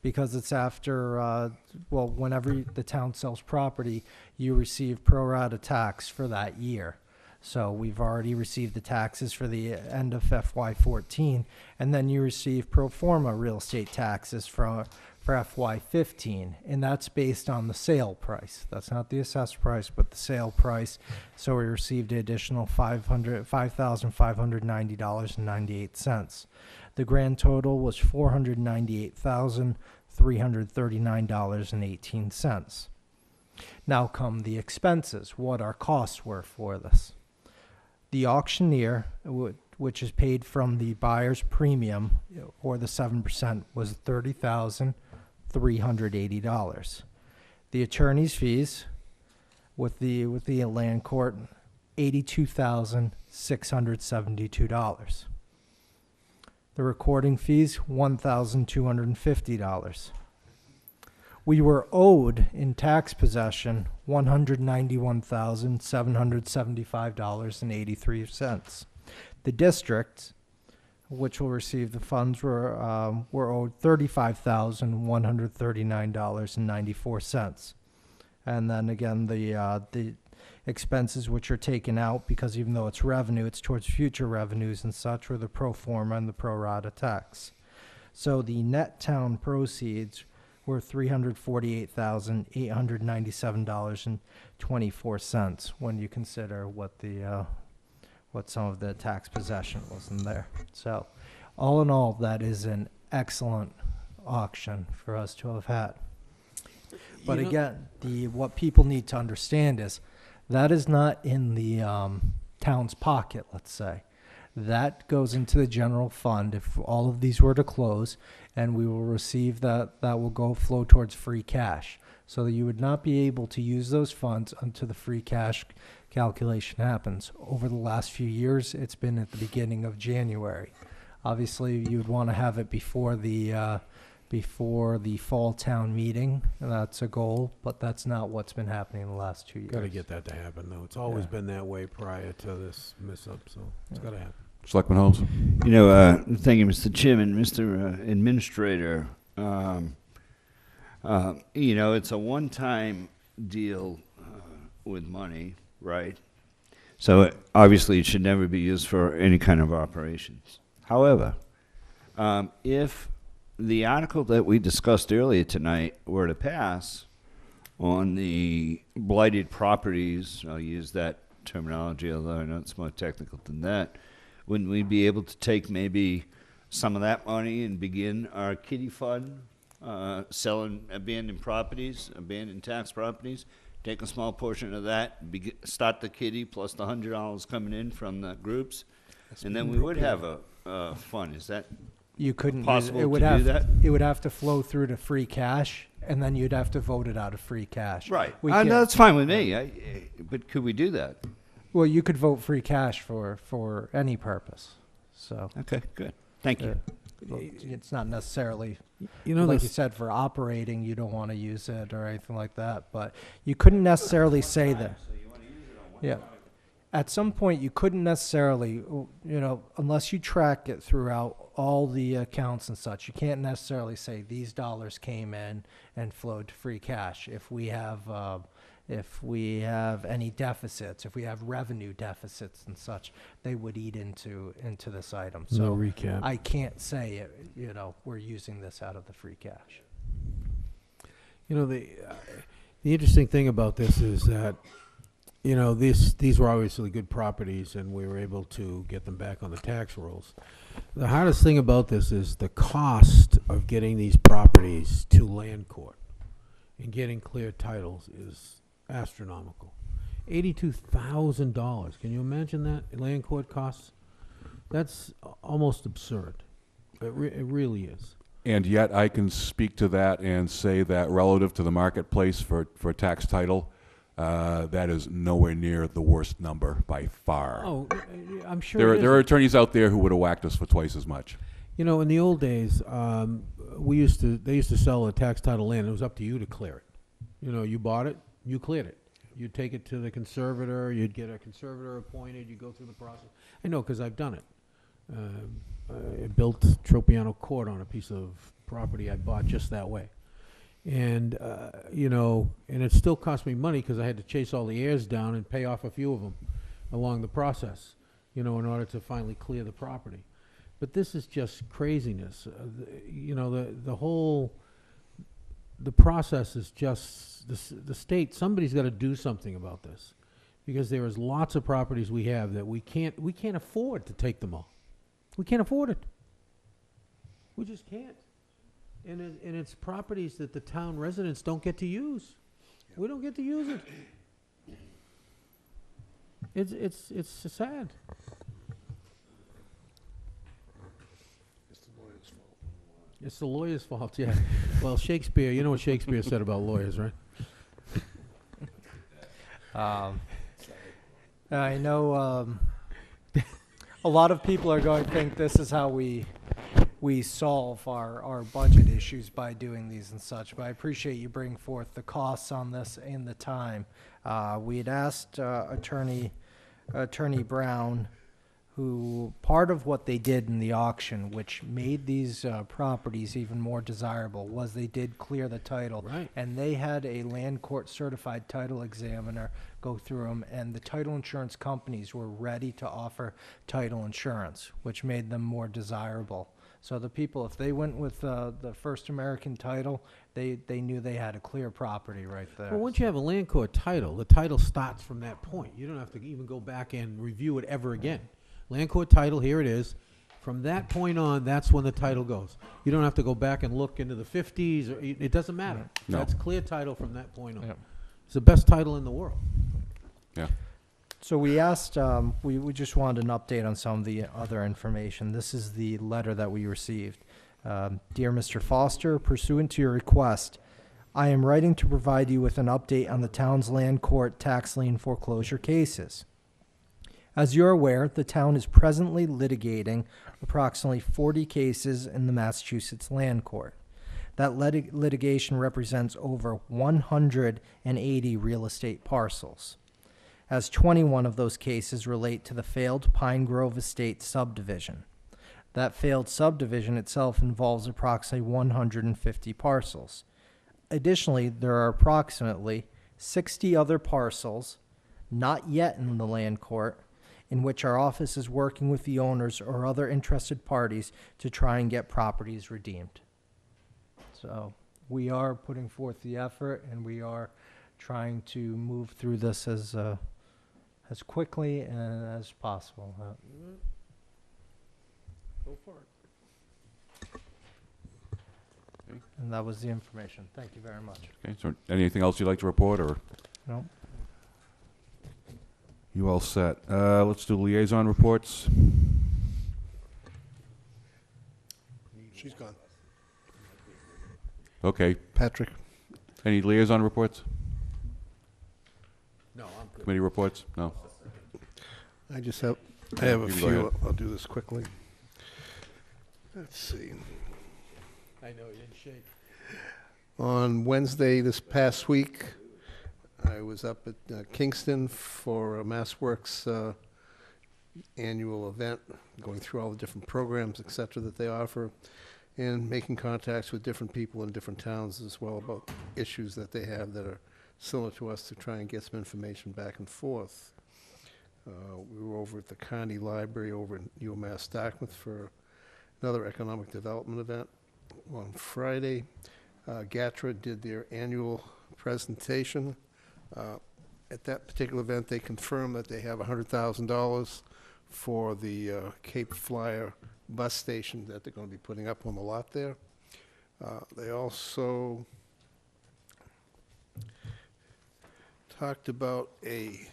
Because it's after, whenever the town sells property, you receive pro rata tax for that year. So we've already received the taxes for the end of FY14, and then you receive pro forma real estate taxes for FY15, and that's based on the sale price. That's not the assessed price, but the sale price. So we received an additional $5,590.98. The grand total was $498,339.18. Now come the expenses, what our costs were for this. The auctioneer, which is paid from the buyer's premium, or the 7%, was $30,380. The attorney's fees with the land court, $82,672. The recording fees, $1,250. We were owed in tax possession $191,775.83. The district, which will receive the funds, were owed $35,139.94. And then again, the expenses which are taken out, because even though it's revenue, it's towards future revenues and such, were the pro forma and the pro rata tax. So the net town proceeds were $348,897.24 when you consider what some of the tax possession was in there. So all in all, that is an excellent auction for us to have had. But again, what people need to understand is that is not in the town's pocket, let's say. That goes into the general fund if all of these were to close, and we will receive that will flow towards free cash. So that you would not be able to use those funds until the free cash calculation happens. Over the last few years, it's been at the beginning of January. Obviously, you would want to have it before the fall town meeting, and that's a goal, but that's not what's been happening in the last 2 years. Got to get that to happen, though. It's always been that way prior to this mess-up, so it's got to happen. Selectman Holmes? Thank you, Mr. Chairman. Mr. Administrator, it's a one-time deal with money, right? So obviously it should never be used for any kind of operations. However, if the article that we discussed earlier tonight were to pass on the blighted properties, I'll use that terminology, although I know it's more technical than that, wouldn't we be able to take maybe some of that money and begin our kiddie fund, selling abandoned tax properties, take a small portion of that, start the kiddie plus the $100 coming in from the groups, and then we would have a fund. Is that possible to do that? It would have to flow through to free cash, and then you'd have to vote it out of free cash. Right. No, that's fine with me. But could we do that? Well, you could vote free cash for any purpose. So okay, good. Thank you. It's not necessarily, like you said, for operating. You don't want to use it or anything like that. But you couldn't necessarily say that. Yeah. At some point, you couldn't necessarily, unless you track it throughout all the accounts and such, you can't necessarily say these dollars came in and flowed to free cash. If we have any deficits, if we have revenue deficits and such, they would eat into this item. So No recap. I can't say we're using this out of the free cash. The interesting thing about this is that these were obviously good properties, and we were able to get them back on the tax rolls. The hardest thing about this is the cost of getting these properties to land court and getting clear titles is astronomical. $82,000. Can you imagine that? Land court costs? That's almost absurd. It really is. And yet I can speak to that and say that relative to the marketplace for tax title, that is nowhere near the worst number by far. Oh, I'm sure There are attorneys out there who would have whacked us for twice as much. In the old days, they used to sell a tax title land. It was up to you to clear it. You know, you bought it, you cleared it. You'd take it to the conservator, you'd get a conservator appointed, you go through the process. I know, because I've done it. I built Tropiano Court on a piece of property I bought just that way. And, you know, and it still cost me money because I had to chase all the heirs down and pay off a few of them along the process, you know, in order to finally clear the property. But this is just craziness. You know, the process is just, the state, somebody's got to do something about this. Because there is lots of properties we have that we can't afford to take them all. We can't afford it. We just can't. And it's properties that the town residents don't get to use. We don't get to use it. It's sad. It's the lawyer's fault, yeah. Well, Shakespeare, you know what Shakespeare said about lawyers, right? I know a lot of people are going to think this is how we solve our budget issues by doing these and such, but I appreciate you bringing forth the costs on this and the time. We had asked Attorney Brown, who part of what they did in the auction, which made these properties even more desirable, was they did clear the title. Right. And they had a land court certified title examiner go through them, and the title insurance companies were ready to offer title insurance, which made them more desirable. So the people, if they went with the First American title, they knew they had a clear property right there. Well, once you have a land court title, the title starts from that point. You don't have to even go back and review it ever again. Land court title, here it is. From that point on, that's when the title goes. You don't have to go back and look into the 50s. Or, it doesn't matter. No. That's clear title from that point on. Yeah. It's the best title in the world. Yeah. So we asked, we just wanted an update on some of the other information. This is the letter that we received. Dear Mr. Foster, pursuant to your request, I am writing to provide you with an update on the town's land court tax lien foreclosure cases. As you're aware, the town is presently litigating approximately 40 cases in the Massachusetts Land Court. That litigation represents over 180 real estate parcels, as 21 of those cases relate to the failed Pine Grove Estate subdivision. That failed subdivision itself involves approximately 150 parcels. Additionally, there are approximately 60 other parcels not yet in the land court in which our office is working with the owners or other interested parties to try and get properties redeemed. So we are putting forth the effort, and we are trying to move through this as quickly and as possible. Go for it. And that was the information. Thank you very much. Okay, so anything else you'd like to report, or No? you all set? Let's do liaison reports. She's gone. Okay. Patrick? Any liaison reports? No, I'm good. Committee reports? No? I just have, I have a You can go few. ahead. I'll do this quickly. Let's see. I know, you didn't shake. On Wednesday this past week, I was up at Kingston for MassWorks annual event, going through all the different programs, et cetera, that they offer, and making contacts with different people in different towns as well about issues that they have that are similar to us, to try and get some information back and forth. We were over at the County Library over in UMass Dartmouth for another economic development event. On Friday, GATRA did their annual presentation. At that particular event, they confirmed that they have $100,000 for the Cape Flyer bus station that they're going to be putting up on the lot there. They also talked about a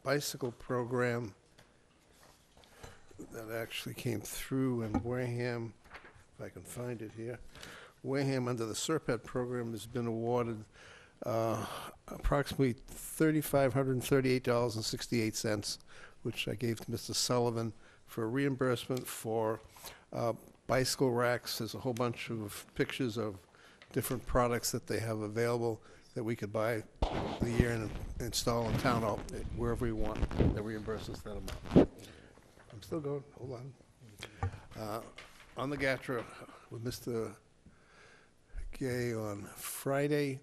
bicycle program that actually came through in Wareham, if I can find it here. Wareham, under the SERPET program, has been awarded approximately $3,538.68, which I gave to Mr. Sullivan for reimbursement for bicycle racks. There's a whole bunch of pictures of different products that they have available that we could buy the year and install in town hall wherever we want. They reimburse us that amount. I'm still going, hold on. On the GATRA with Mr. Gay on Friday,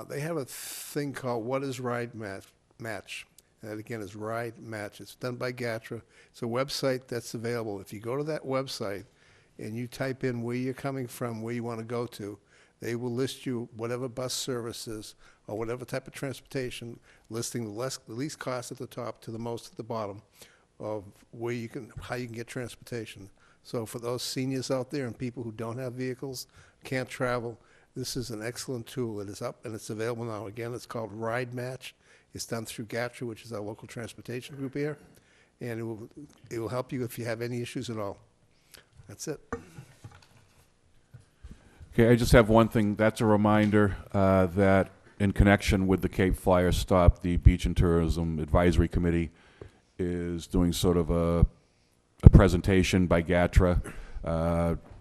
they have a thing called What is Ride Match? And that again is Ride Match. It's done by GATRA. It's a website that's available. If you go to that website and you type in where you're coming from, where you want to go to, they will list you whatever bus services or whatever type of transportation, listing the least cost at the top to the most at the bottom of where you can, how you can get transportation. So for those seniors out there and people who don't have vehicles, can't travel, this is an excellent tool. It is up and it's available now. Again, it's called Ride Match. It's done through GATRA, which is our local transportation group here, and it will help you if you have any issues at all. That's it. Okay, I just have one thing. That's a reminder that in connection with the Cape Flyer stop, the Beach and Tourism Advisory Committee is doing sort of a presentation by GATRA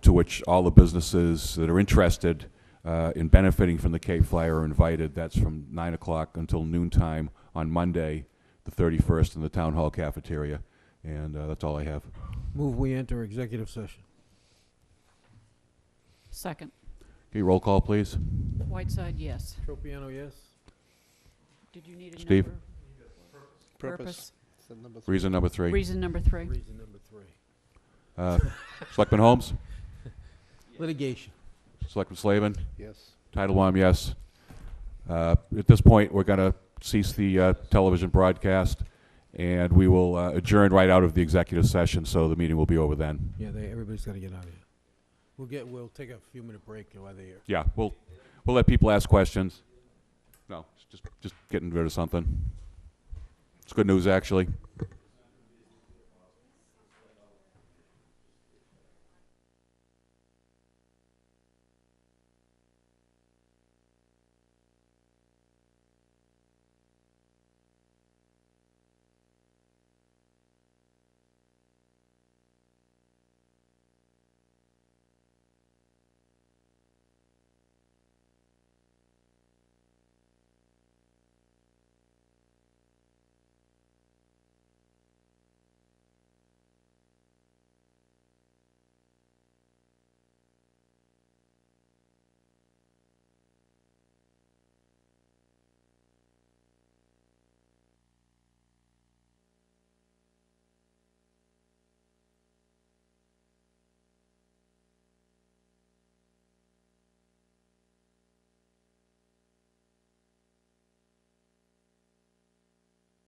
to which all the businesses that are interested in benefiting from the Cape Flyer are invited. That's from 9 o'clock until noontime on Monday, the 31st, in the Town Hall cafeteria. And that's all I have. Move we enter executive session. Second. Okay, roll call, please. Whiteside, yes. Tropiano, yes. Did you need a Steve? number? Purpose. So number 3. Reason number 3. Reason number 3. Reason number 3. Selectman Holmes? Litigation. Selectman Slavin? Yes. Titlebaum, yes. At this point, we're going to cease the television broadcast, and we will adjourn right out of the executive session, so the meeting will be over then. Yeah, everybody's got to get out of here. We'll take a few minute break while they're here. Yeah, we'll let people ask questions. No, just getting rid of something. It's good news, actually.